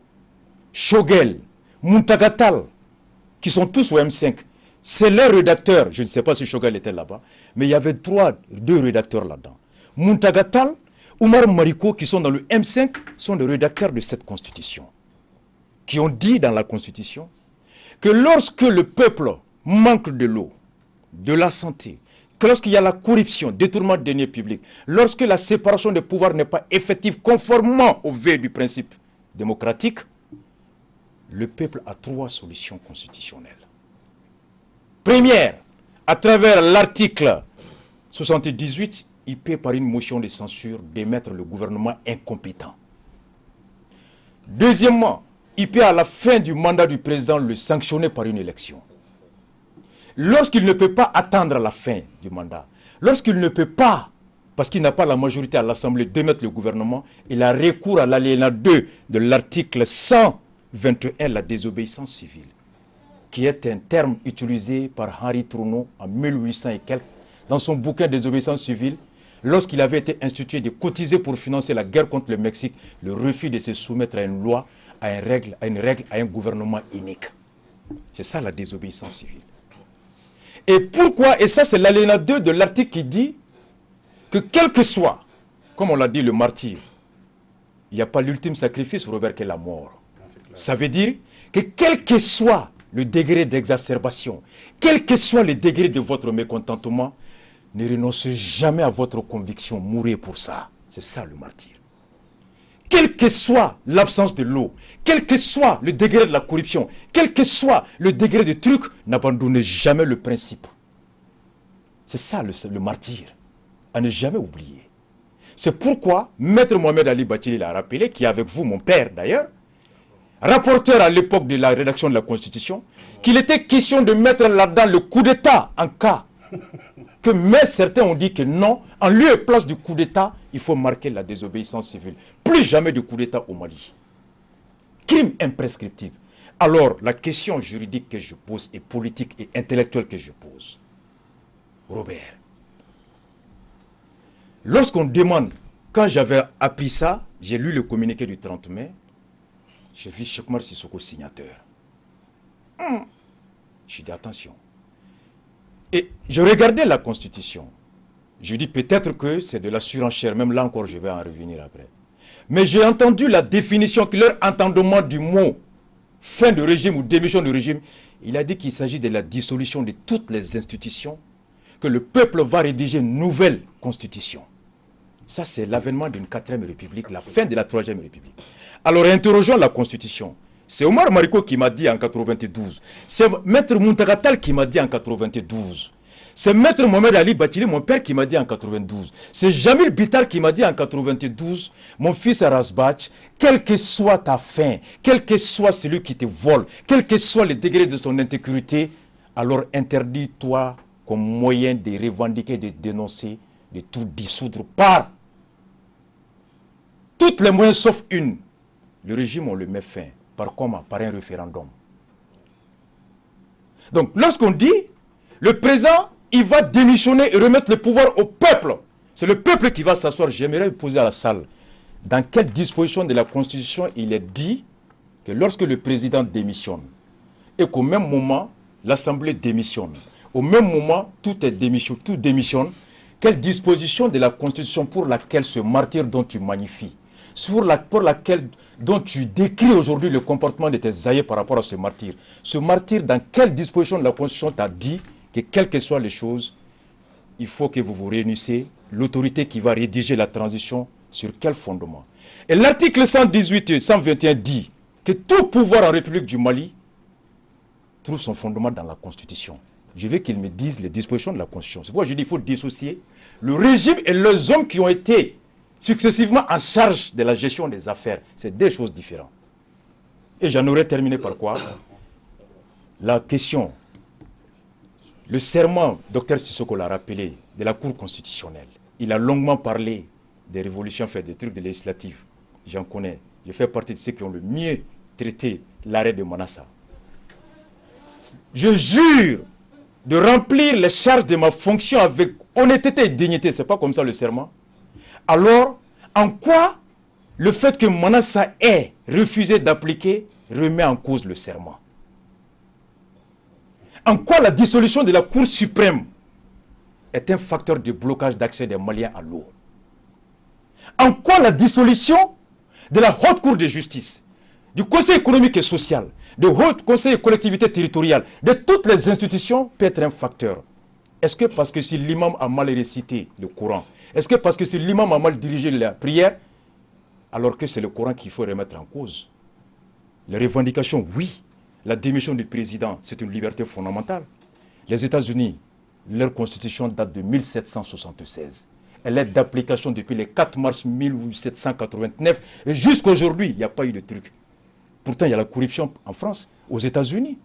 Shogel, Muntagatal, qui sont tous au M5, C'est leur rédacteur, je ne sais pas si Choguel était là-bas, mais il y avait deux rédacteurs là-dedans. Muntaga Tall, Oumar Mariko, qui sont dans le M5, sont les rédacteurs de cette constitution, qui ont dit dans la constitution que lorsque le peuple manque de l'eau, de la santé, que lorsqu'il y a la corruption, détournement de deniers publics, lorsque la séparation des pouvoirs n'est pas effective conformément au vœu du principe démocratique, le peuple a 3 solutions constitutionnelles. Première, à travers l'article 78, il peut par une motion de censure démettre le gouvernement incompétent. Deuxièmement, il peut à la fin du mandat du président le sanctionner par une élection. Lorsqu'il ne peut pas attendre la fin du mandat, lorsqu'il ne peut pas, parce qu'il n'a pas la majorité à l'Assemblée, démettre le gouvernement, il a recours à l'alinéa 2 de l'article 121, la désobéissance civile, qui est un terme utilisé par Henri Trounot en 1800 et quelques, dans son bouquin Désobéissance civile, lorsqu'il avait été institué de cotiser pour financer la guerre contre le Mexique, le refus de se soumettre à une loi, à un gouvernement unique. C'est ça la désobéissance civile. Et pourquoi? Et ça c'est l'alinéa 2 de l'article qui dit que quel que soit, comme on l'a dit, le martyr, il n'y a pas l'ultime sacrifice, Robert, qu'est la mort. Ça veut dire que quel que soit le degré d'exacerbation, quel que soit le degré de votre mécontentement, ne renoncez jamais à votre conviction, mourrez pour ça. C'est ça le martyr. Quelle que soit l'absence de l'eau, quel que soit le degré de la corruption, quel que soit le degré de truc, n'abandonnez jamais le principe. C'est ça le martyr, à ne jamais oublier. C'est pourquoi Maître Mohamed Ali Bathily l'a rappelé, qui est avec vous, mon père d'ailleurs, rapporteur à l'époque de la rédaction de la Constitution, qu'il était question de mettre là-dedans le coup d'État en cas que, mais certains ont dit que non, en lieu et place du coup d'État, il faut marquer la désobéissance civile. Plus jamais de coup d'État au Mali. Crime imprescriptible. Alors, la question juridique que je pose et politique et intellectuelle que je pose, Robert, lorsqu'on demande, quand j'avais appris ça, j'ai lu le communiqué du 30 mai, j'ai vu Cheikh Oumar Sissoko signateur. J'ai dit attention. Et je regardais la Constitution. Je dis peut-être que c'est de la surenchère. Même là encore, je vais en revenir après. Mais j'ai entendu la définition, que leur entendement du mot fin de régime ou démission de régime, il a dit qu'il s'agit de la dissolution de toutes les institutions, que le peuple va rédiger une nouvelle constitution. Ça, c'est l'avènement d'une 4e République, la fin de la 3e République. Alors, interrogeons la Constitution. C'est Omar Mariko qui m'a dit en 92. C'est Maître Muntaga Tall qui m'a dit en 92. C'est Maître Mohamed Ali Bathily, mon père, qui m'a dit en 92. C'est Jamil Bitar qui m'a dit en 92, mon fils Arasbach, quelle que soit ta faim, quel que soit celui qui te vole, quel que soit le degré de son intégrité, alors interdis-toi comme moyen de revendiquer, de dénoncer, de tout dissoudre par toutes les moyens sauf une. Le régime, on le met fin. Par comment? Par un référendum. Donc, lorsqu'on dit, le président, il va démissionner et remettre le pouvoir au peuple. C'est le peuple qui va s'asseoir. J'aimerais poser à la salle, dans quelle disposition de la Constitution il est dit que lorsque le président démissionne, et qu'au même moment, l'Assemblée démissionne, au même moment, tout démissionne, quelle disposition de la Constitution pour laquelle ce martyr dont tu magnifies, pour laquelle dont tu décris aujourd'hui le comportement de tes aïeux par rapport à ce martyr. Ce martyr, dans quelle disposition de la Constitution t'a dit que quelles que soient les choses, il faut que vous vous réunissez, l'autorité qui va rédiger la transition, sur quel fondement? Et l'article 118 et 121 dit que tout pouvoir en République du Mali trouve son fondement dans la Constitution. Je veux qu'ils me disent les dispositions de la Constitution. C'est pourquoi je dis qu'il faut dissocier le régime et les hommes qui ont été successivement en charge de la gestion des affaires. C'est deux choses différentes. Et j'en aurais terminé par quoi? La question, le serment, Dr Sissoko l'a rappelé, de la Cour constitutionnelle. Il a longuement parlé des révolutions faites, des trucs de législatives. J'en connais. Je fais partie de ceux qui ont le mieux traité l'arrêt de Manassa. Je jure de remplir les charges de ma fonction avec honnêteté et dignité. Ce n'est pas comme ça le serment. Alors, en quoi le fait que Manassa ait refusé d'appliquer remet en cause le serment? En quoi la dissolution de la Cour suprême est un facteur de blocage d'accès des Maliens à l'eau? En quoi la dissolution de la Haute Cour de justice, du Conseil économique et social, du Haut Conseil des collectivités territoriales, de toutes les institutions peut être un facteur? Est-ce que parce que si l'imam a mal récité le Coran, est-ce que parce que si l'imam a mal dirigé la prière, alors que c'est le Coran qu'il faut remettre en cause? Les revendications, oui. La démission du président, c'est une liberté fondamentale. Les États-Unis, leur constitution date de 1776. Elle est d'application depuis le 4 mars 1789. Et jusqu'à aujourd'hui, il n'y a pas eu de truc. Pourtant, il y a la corruption en France, aux États-Unis.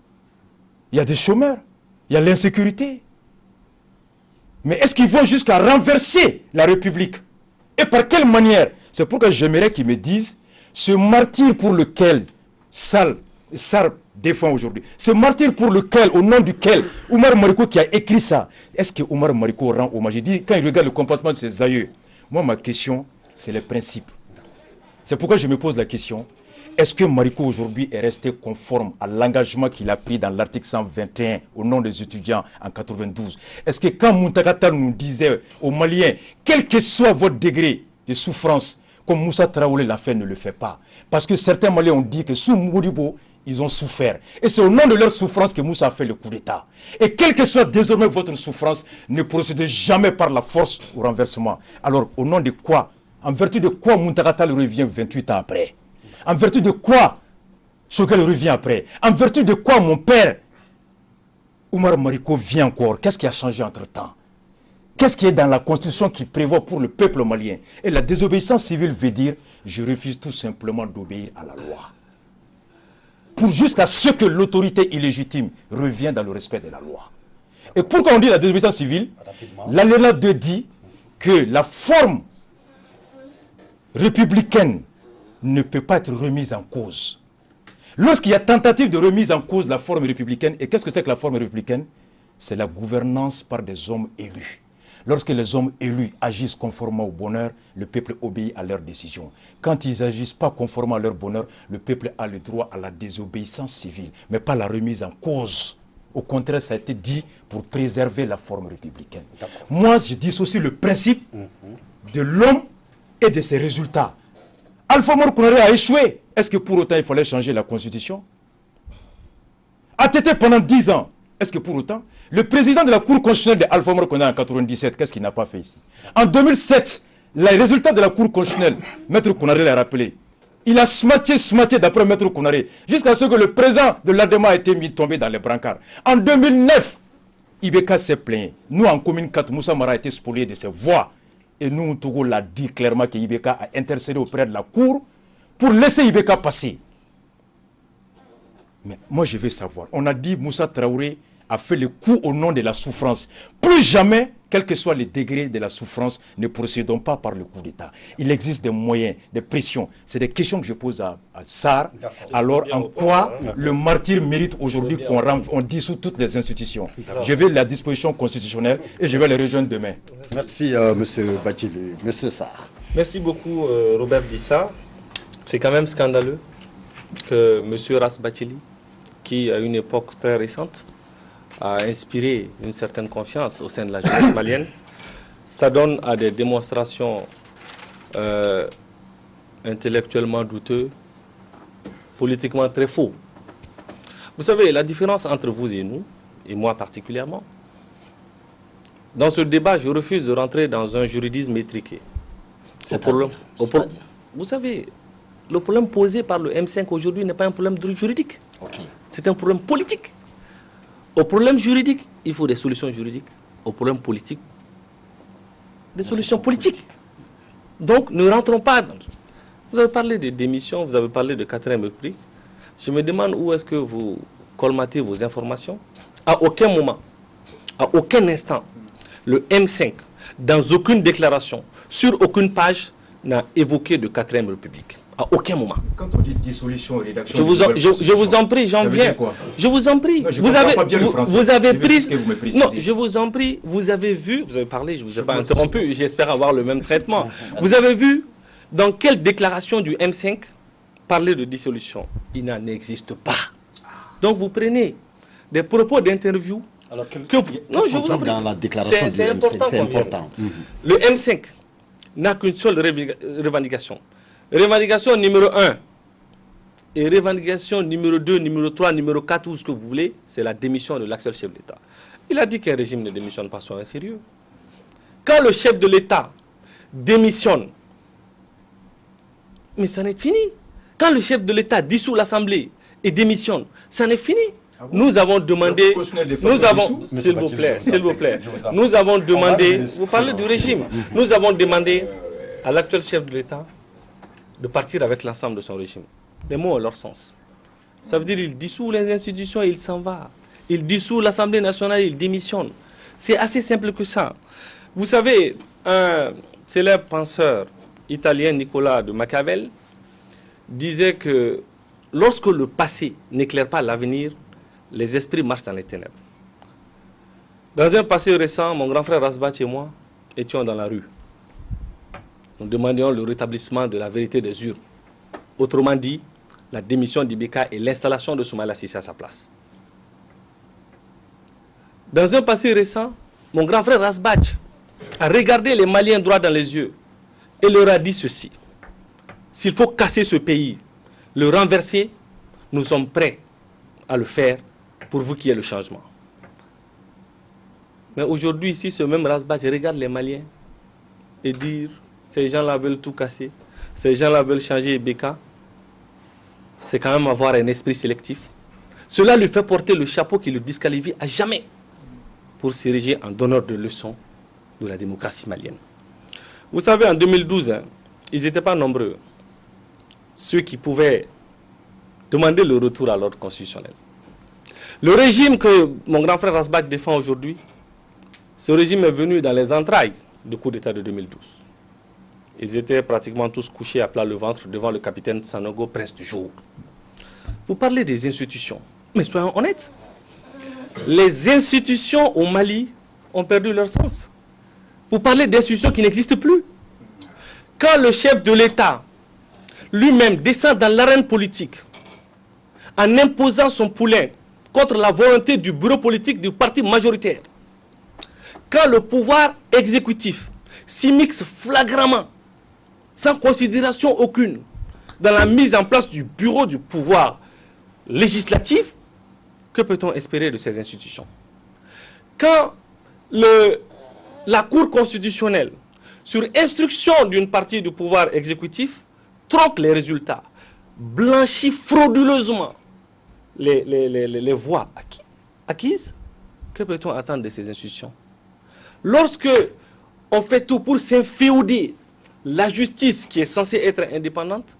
Il y a des chômeurs, il y a l'insécurité. Mais est-ce qu'ils vont jusqu'à renverser la République? Et par quelle manière? C'est pourquoi j'aimerais qu'ils me disent ce martyr pour lequel Sarr défend aujourd'hui, ce martyr pour lequel, au nom duquel Oumar Mariko qui a écrit ça, est-ce que Oumar Mariko rend hommage? Il dit, quand il regarde le comportement de ses aïeux, moi ma question, c'est les principes. C'est pourquoi je me pose la question, est-ce que Mariko aujourd'hui est resté conforme à l'engagement qu'il a pris dans l'article 121 au nom des étudiants en 92? Est-ce que quand Muntakata nous disait aux Maliens, quel que soit votre degré de souffrance, comme Moussa Traoré l'a fait, ne le fait pas? Parce que certains Maliens ont dit que sous Modibo, ils ont souffert. Et c'est au nom de leur souffrance que Moussa a fait le coup d'État. Et quelle que soit désormais votre souffrance, ne procédez jamais par la force au renversement. Alors, au nom de quoi? En vertu de quoi Muntakata revient 28 ans après? En vertu de quoi Choguel revient après? En vertu de quoi mon père, Oumar Mariko, vient encore? Qu'est-ce qui a changé entre-temps? Qu'est-ce qui est dans la constitution qui prévoit pour le peuple malien? Et la désobéissance civile veut dire, je refuse tout simplement d'obéir à la loi. Pour jusqu'à ce que l'autorité illégitime revienne dans le respect de la loi. Et pourquoi on dit la désobéissance civile? L'alinéa 2 dit que la forme républicaine ne peut pas être remise en cause. Lorsqu'il y a tentative de remise en cause de la forme républicaine, et qu'est-ce que c'est que la forme républicaine? C'est la gouvernance par des hommes élus. Lorsque les hommes élus agissent conformément au bonheur, le peuple obéit à leurs décisions. Quand ils n'agissent pas conformément à leur bonheur, le peuple a le droit à la désobéissance civile, mais pas la remise en cause. Au contraire, ça a été dit pour préserver la forme républicaine. Moi, je dissocie le principe de l'homme et de ses résultats. Alpha Mor Konaré a échoué. Est-ce que pour autant il fallait changer la constitution? ATT pendant 10 ans. Est-ce que pour autant, le président de la Cour constitutionnelle de Alpha Mor Konaré en 1997, qu'est-ce qu'il n'a pas fait ici? En 2007, les résultats de la Cour constitutionnelle, Maître Konaré l'a rappelé. Il a smatché d'après Maître Konaré, jusqu'à ce que le président de l'ADEMA a été mis tombé dans les brancards. En 2009, Ibeka s'est plaint. Nous, en commune 4, Moussa Mara a été spolié de ses voix. Et nous, Togo l'a dit clairement que Ibeka a intercédé auprès de la Cour pour laisser Ibeka passer. Mais moi, je veux savoir. On a dit Moussa Traoré a fait le coup au nom de la souffrance. Plus jamais, quel que soit le degré de la souffrance, ne procédons pas par le coup d'État. Il existe des moyens, des pressions. C'est des questions que je pose à Sarr. Alors, en quoi le martyr mérite aujourd'hui qu'on dissout toutes les institutions? Je vais à la disposition constitutionnelle et je vais les rejoindre demain. Merci, M. Bathily. M. Sarr. Merci beaucoup, Robert Dissa. C'est quand même scandaleux que M. Ras Bathily, qui à une époque très récente a inspiré une certaine confiance au sein de la jeunesse malienne, s'adonne à des démonstrations intellectuellement douteuses, politiquement très faux. Vous savez, la différence entre vous et nous, et moi particulièrement, dans ce débat, je refuse de rentrer dans un juridisme étriqué. Vous savez, le problème posé par le M5 aujourd'hui n'est pas un problème juridique. C'est un problème politique. Au problème juridique, il faut des solutions juridiques. Au problème politique, des solutions politiques. Donc, ne rentrons pas dans... Vous avez parlé de démission, vous avez parlé de 4e République. Je me demande où est-ce que vous colmatez vos informations. À aucun moment, à aucun instant, le M5, dans aucune déclaration, sur aucune page, n'a évoqué de 4e République. À aucun moment. Quand on dit dissolution et rédaction... Je vous en prie, j'en viens. Je vous en prie. Non, vous avez pris... Non, je vous en prie, vous avez vu, vous avez parlé, je ne vous ai pas interrompu, j'espère avoir le même traitement. Vous avez vu dans quelle déclaration du M5 parler de dissolution? Il n'en existe pas. Donc vous prenez des propos d'interview. Alors, Non, je vous en prie. Dans la déclaration du M5, c'est important. Le M5 n'a qu'une seule revendication. Revendication numéro 1 et revendication numéro 2, numéro 3, numéro 4, ou ce que vous voulez, c'est la démission de l'actuel chef de l'État. Il a dit qu'un régime ne démissionne pas, soyez sérieux. Quand le chef de l'État démissionne, mais ça n'est fini. Quand le chef de l'État dissout l'Assemblée et démissionne, ça n'est fini. Nous avons demandé, s'il vous plaît, nous avons demandé, vous parlez du régime, nous avons demandé à l'actuel chef de l'État de partir avec l'ensemble de son régime. Les mots ont leur sens. Ça veut dire qu'il dissout les institutions et il s'en va. Il dissout l'Assemblée nationale et il démissionne. C'est assez simple que ça. Vous savez, un célèbre penseur italien, Nicolas de Machiavel, disait que lorsque le passé n'éclaire pas l'avenir, les esprits marchent dans les ténèbres. Dans un passé récent, mon grand frère Rasbach et moi étions dans la rue. Nous demandions le rétablissement de la vérité des urnes. Autrement dit, la démission d'Ibeka et l'installation de Soumaïla Cissé à sa place. Dans un passé récent, mon grand frère Rasbach a regardé les Maliens droit dans les yeux et leur a dit ceci: s'il faut casser ce pays, le renverser, nous sommes prêts à le faire pour qu'il y ait le changement. Mais aujourd'hui, si ce même Rasbach regarde les Maliens et dire ces gens-là veulent tout casser, ces gens-là veulent changer Ibeka, c'est quand même avoir un esprit sélectif. Cela lui fait porter le chapeau qui le disqualifie à jamais pour s'ériger en donneur de leçons de la démocratie malienne. Vous savez, en 2012, ils n'étaient pas nombreux, ceux qui pouvaient demander le retour à l'ordre constitutionnel. Le régime que mon grand frère Rasbach défend aujourd'hui, ce régime est venu dans les entrailles du coup d'État de 2012. Ils étaient pratiquement tous couchés à plat le ventre devant le capitaine Sanogo, prince du jour. Vous parlez des institutions, mais soyons honnêtes. Les institutions au Mali ont perdu leur sens. Vous parlez d'institutions qui n'existent plus. Quand le chef de l'État lui-même descend dans l'arène politique en imposant son poulain contre la volonté du bureau politique du parti majoritaire, quand le pouvoir exécutif s'immisce flagramment, sans considération aucune, dans la mise en place du bureau du pouvoir législatif, que peut-on espérer de ces institutions? Quand la Cour constitutionnelle, sur instruction d'une partie du pouvoir exécutif, tronque les résultats, blanchit frauduleusement les voix acquises, que peut-on attendre de ces institutions? Lorsque on fait tout pour s'inféoder la justice qui est censée être indépendante,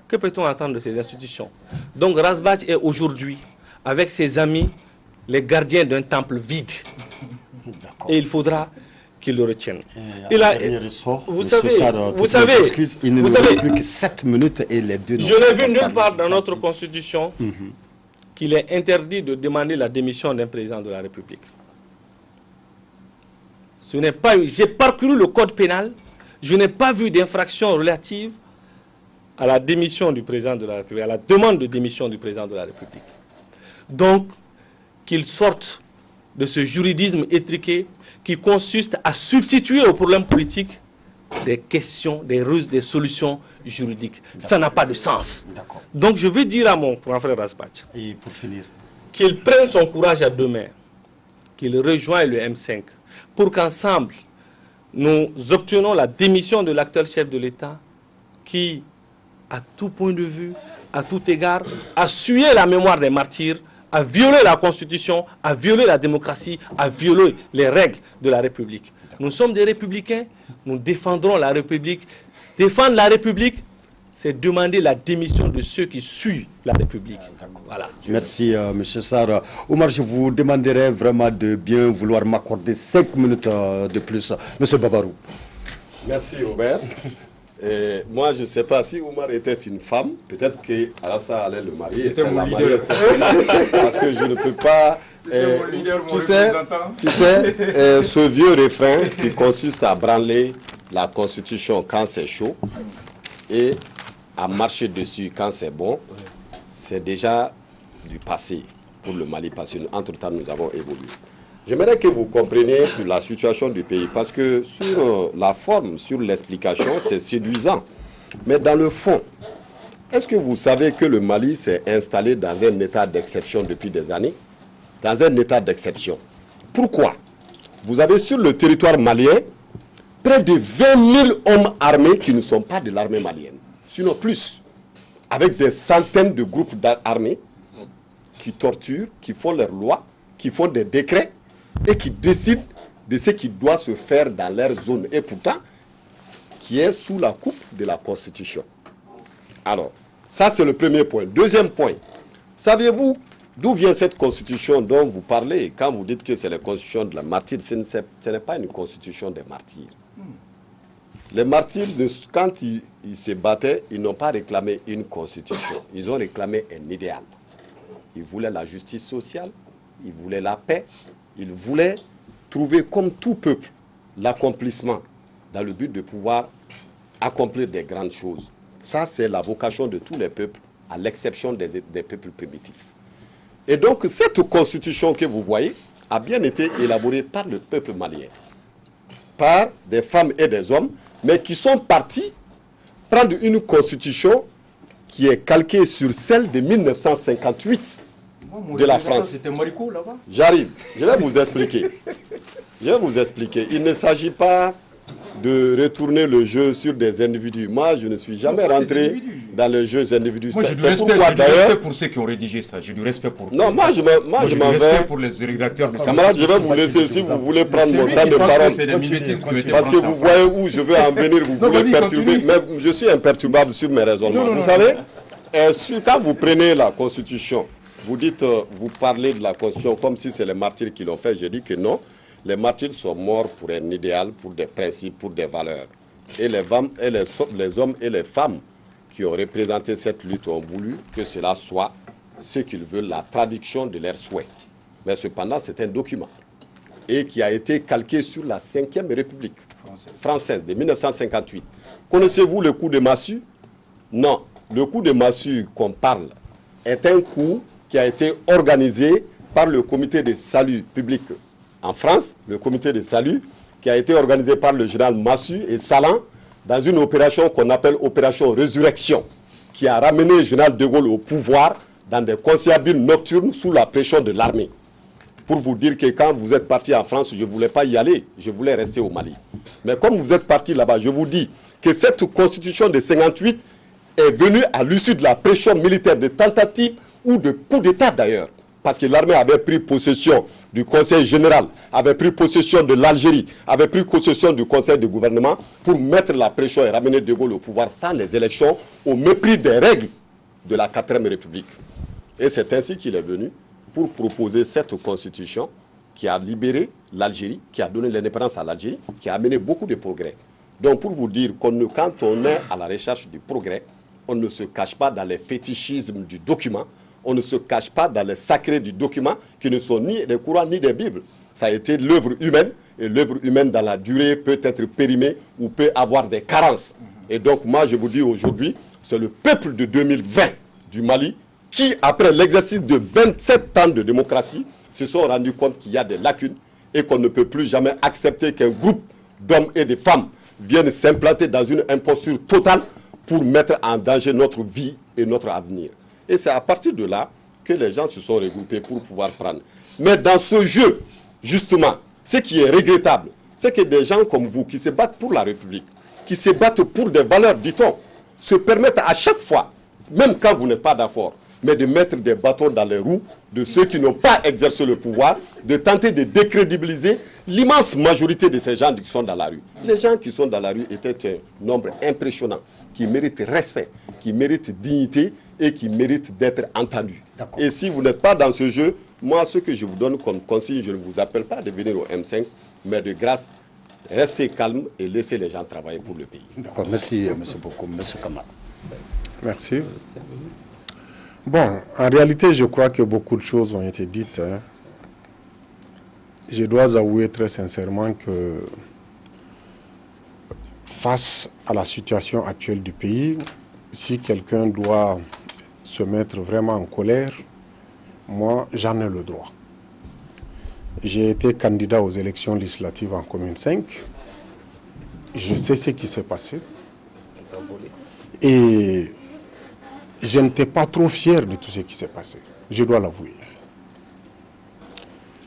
que peut-on attendre de ces institutions? Donc Rasbach est aujourd'hui, avec ses amis, les gardiens d'un temple vide. Et il faudra qu'il le retienne. Vous savez, il ne nous reste plus que 7 minutes et les deux. Je n'ai vu nulle part dans notre constitution qu'il est interdit de demander la démission d'un président de la République. Ce n'est pas. J'ai parcouru le code pénal, je n'ai pas vu d'infraction relative à la démission du président de la République, à la demande de démission du président de la République. Donc, qu'il sorte de ce juridisme étriqué qui consiste à substituer aux problèmes politiques des questions, des ruses, des solutions juridiques. Ça n'a pas de sens. Donc, je veux dire à mon grand frère Rasbach, et pour finir, qu'il prenne son courage à deux mains, qu'il rejoigne le M5, pour qu'ensemble, nous obtenons la démission de l'actuel chef de l'État qui, à tout point de vue, à tout égard, a sué la mémoire des martyrs, a violé la Constitution, a violé la démocratie, a violé les règles de la République. Nous sommes des républicains, nous défendrons la République. Défendre la République, c'est demander la démission de ceux qui suivent la République. Voilà. Merci, M. Sarr. Omar, je vous demanderai vraiment de bien vouloir m'accorder 5 minutes de plus. M. Babarou. Merci, Robert. Et moi, je ne sais pas si Omar était une femme, peut-être qu'Alassane allait le marier. C'était mon leader. Parce que je ne peux pas... tu sais, ce vieux refrain qui consiste à branler la Constitution quand c'est chaud et à marcher dessus quand c'est bon, c'est déjà du passé. pour le Mali, parce qu'entre-temps, nous avons évolué. J'aimerais que vous compreniez la situation du pays, parce que sur la forme, sur l'explication, c'est séduisant. Mais dans le fond, est-ce que vous savez que le Mali s'est installé dans un état d'exception depuis des années? Dans un état d'exception. Pourquoi? Vous avez sur le territoire malien près de 20 000 hommes armés qui ne sont pas de l'armée malienne, sinon plus, avec des centaines de groupes armés qui torturent, qui font leurs lois, qui font des décrets et qui décident de ce qui doit se faire dans leur zone. Et pourtant, qui est sous la coupe de la Constitution. Alors, ça c'est le premier point. Deuxième point, saviez-vous d'où vient cette Constitution dont vous parlez quand vous dites que c'est la Constitution de la martyre? Ce n'est pas une Constitution des martyrs. Les martyrs, quand ils se battaient, ils n'ont pas réclamé une Constitution. Ils ont réclamé un idéal. Ils voulaient la justice sociale, ils voulaient la paix, ils voulaient trouver comme tout peuple l'accomplissement dans le but de pouvoir accomplir des grandes choses. Ça, c'est la vocation de tous les peuples, à l'exception des peuples primitifs. Et donc, cette constitution que vous voyez a bien été élaborée par le peuple malien, par des femmes et des hommes, mais qui sont partis prendre une constitution qui est calquée sur celle de 1958 de la France. C'était Marico là-bas. J'arrive, je vais vous expliquer. Je vais vous expliquer. Il ne s'agit pas de retourner le jeu sur des individus. Moi, je ne suis jamais rentré dans les jeux individuels. Moi, j'ai du respect pour ceux qui ont rédigé ça. J'ai du respect pour non, moi, je m'en vais. Respect pour les rédacteurs. Camarades, je vais vous laisser si vous voulez prendre mon temps de parole. Parce que vous voyez où je veux en venir, vous voulez perturber. Mais je suis imperturbable sur mes raisonnements. Vous savez, quand vous prenez la Constitution, vous dites, vous parlez de la Constitution comme si c'est les martyrs qui l'ont fait. Je dis que non. Les martyrs sont morts pour un idéal, pour des principes, pour des valeurs. Et les hommes et les femmes qui ont représenté cette lutte ont voulu que cela soit ce qu'ils veulent, la traduction de leurs souhaits. Mais cependant, c'est un document. Et qui a été calqué sur la 5e République française de 1958. Connaissez-vous le coup de massue? Non. Le coup de massue qu'on parle est un coup qui a été organisé par le comité de salut public en France, le comité de salut, qui a été organisé par le général Massu et Salan dans une opération qu'on appelle opération Résurrection, qui a ramené le général de Gaulle au pouvoir dans des conciliabules nocturnes sous la pression de l'armée. Pour vous dire que quand vous êtes parti en France, je ne voulais pas y aller, je voulais rester au Mali. Mais comme vous êtes parti là-bas, je vous dis que cette constitution de 58 est venue à l'issue de la pression militaire, de tentative ou de coup d'État d'ailleurs. Parce que l'armée avait pris possession du Conseil général, avait pris possession de l'Algérie, avait pris possession du Conseil de gouvernement pour mettre la pression et ramener De Gaulle au pouvoir sans les élections, au mépris des règles de la 4e République. Et c'est ainsi qu'il est venu pour proposer cette constitution qui a libéré l'Algérie, qui a donné l'indépendance à l'Algérie, qui a amené beaucoup de progrès. Donc pour vous dire quand on est à la recherche du progrès, on ne se cache pas dans les fétichismes du document, on ne se cache pas dans les sacrés du document qui ne sont ni des Courans ni des Bibles. Ça a été l'œuvre humaine, et l'œuvre humaine dans la durée peut être périmée ou peut avoir des carences. Et donc moi je vous dis aujourd'hui, c'est le peuple de 2020 du Mali qui, après l'exercice de 27 ans de démocratie, se sont rendus compte qu'il y a des lacunes et qu'on ne peut plus jamais accepter qu'un groupe d'hommes et de femmes vienne s'implanter dans une imposture totale pour mettre en danger notre vie et notre avenir. Et c'est à partir de là que les gens se sont regroupés pour pouvoir prendre. Mais dans ce jeu, justement, ce qui est regrettable, c'est que des gens comme vous, qui se battent pour la République, qui se battent pour des valeurs, dit-on, se permettent à chaque fois, même quand vous n'êtes pas d'accord, mais de mettre des bâtons dans les roues de ceux qui n'ont pas exercé le pouvoir, de tenter de décrédibiliser l'immense majorité de ces gens qui sont dans la rue. Les gens qui sont dans la rue étaient un nombre impressionnant, qui méritent respect, qui méritent dignité et qui méritent d'être entendus. Et si vous n'êtes pas dans ce jeu, moi, ce que je vous donne comme consigne, je ne vous appelle pas de venir au M5, mais de grâce, restez calme et laissez les gens travailler pour le pays. D'accord, merci beaucoup, M. Kamara. Merci. Bon, en réalité, je crois que beaucoup de choses ont été dites. Je dois avouer très sincèrement que face à la situation actuelle du pays, si quelqu'un doit se mettre vraiment en colère, moi, j'en ai le droit. J'ai été candidat aux élections législatives en commune 5. Je sais ce qui s'est passé. Et je n'étais pas trop fier de tout ce qui s'est passé. Je dois l'avouer.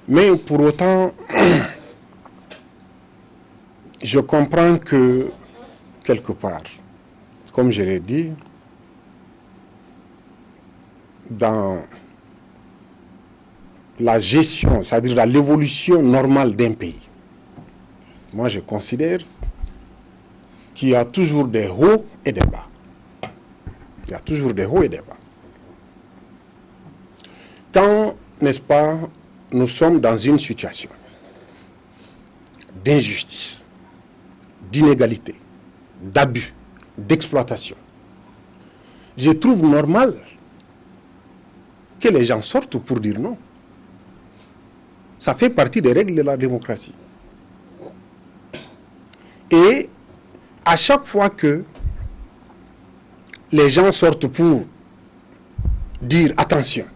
Mais pour autant, je comprends que, quelque part, comme je l'ai dit, dans la gestion, c'est-à-dire dans l'évolution normale d'un pays, moi je considère qu'il y a toujours des hauts et des bas. Il y a toujours des hauts et des bas. Quand, n'est-ce pas, nous sommes dans une situation d'injustice, d'inégalité, d'abus, d'exploitation, je trouve normal que les gens sortent pour dire non. Ça fait partie des règles de la démocratie. Et à chaque fois que les gens sortent pour dire attention,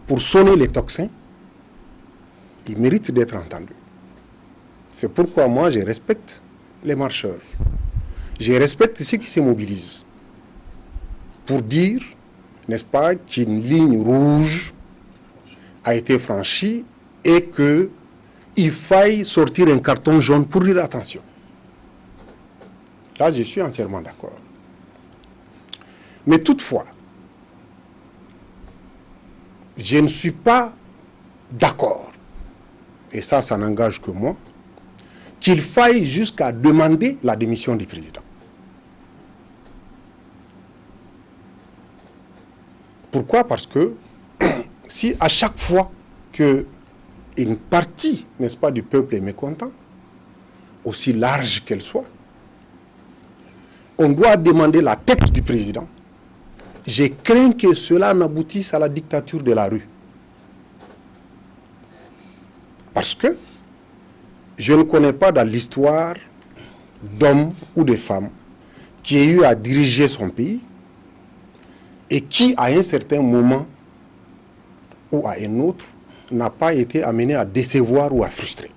pour sonner les tocsins, ils méritent d'être entendus. C'est pourquoi moi je respecte les marcheurs. Je respecte ceux qui se mobilisent pour dire, n'est-ce pas, qu'une ligne rouge a été franchie et qu'il faille sortir un carton jaune pour dire attention. Là, je suis entièrement d'accord. Mais toutefois, je ne suis pas d'accord, et ça n'engage que moi, qu'il faille jusqu'à demander la démission du président. Pourquoi? Parce que si à chaque fois qu'une partie, n'est-ce pas, du peuple est mécontent, aussi large qu'elle soit, on doit demander la tête du président, je crains que cela n'aboutisse à la dictature de la rue. Parce que je ne connais pas dans l'histoire d'hommes ou de femmes qui aient eu à diriger son pays et qui, à un certain moment ou à un autre, n'a pas été amené à décevoir ou à frustrer.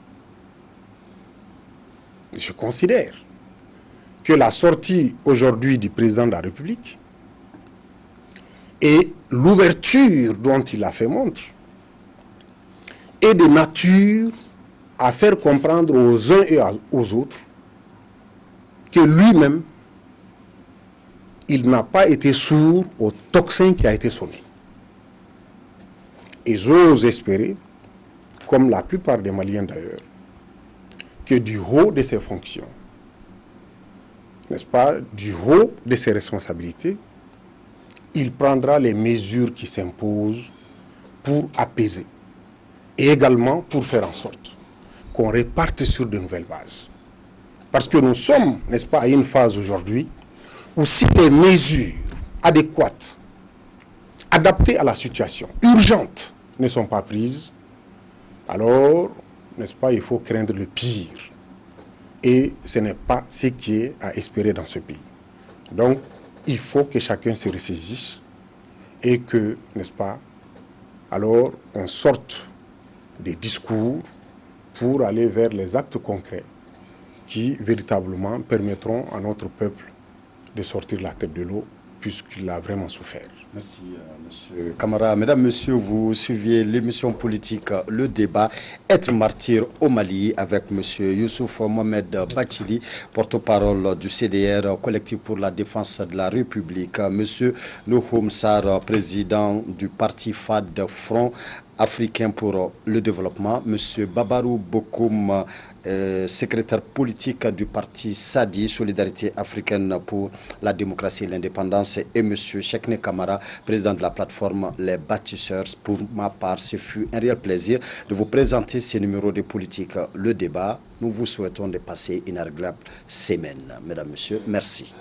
Je considère que la sortie aujourd'hui du président de la République et l'ouverture dont il a fait montre est de nature à faire comprendre aux uns et aux autres que lui-même, il n'a pas été sourd au tocsin qui a été sonné. Et j'ose espérer, comme la plupart des Maliens d'ailleurs, que du haut de ses fonctions, n'est-ce pas, du haut de ses responsabilités, il prendra les mesures qui s'imposent pour apaiser et également pour faire en sorte qu'on reparte sur de nouvelles bases. Parce que nous sommes, n'est-ce pas, à une phase aujourd'hui où si les mesures adéquates, adaptées à la situation, urgentes, ne sont pas prises, alors, n'est-ce pas, il faut craindre le pire. Et ce n'est pas ce qui est à espérer dans ce pays. Donc, il faut que chacun se ressaisisse et que, n'est-ce pas, alors on sorte des discours pour aller vers les actes concrets qui véritablement permettront à notre peuple de sortir la tête de l'eau puisqu'il a vraiment souffert. Merci, Monsieur Camara. Mesdames, Messieurs, vous suiviez l'émission politique Le Débat, être martyr au Mali, avec Monsieur Youssouf Mohamed Bathily, porte-parole du CDR, collectif pour la défense de la République, Monsieur Nouhoum Sarr, président du parti FAD, Front africain pour le développement, Monsieur Babarou Bokoum, secrétaire politique du parti SADI, Solidarité africaine pour la démocratie et l'indépendance, et M. Chekne Kamara, président de la plateforme Les Bâtisseurs. Pour ma part, ce fut un réel plaisir de vous présenter ce numéro de politique Le Débat. Nous vous souhaitons de passer une agréable semaine. Mesdames, Messieurs, merci.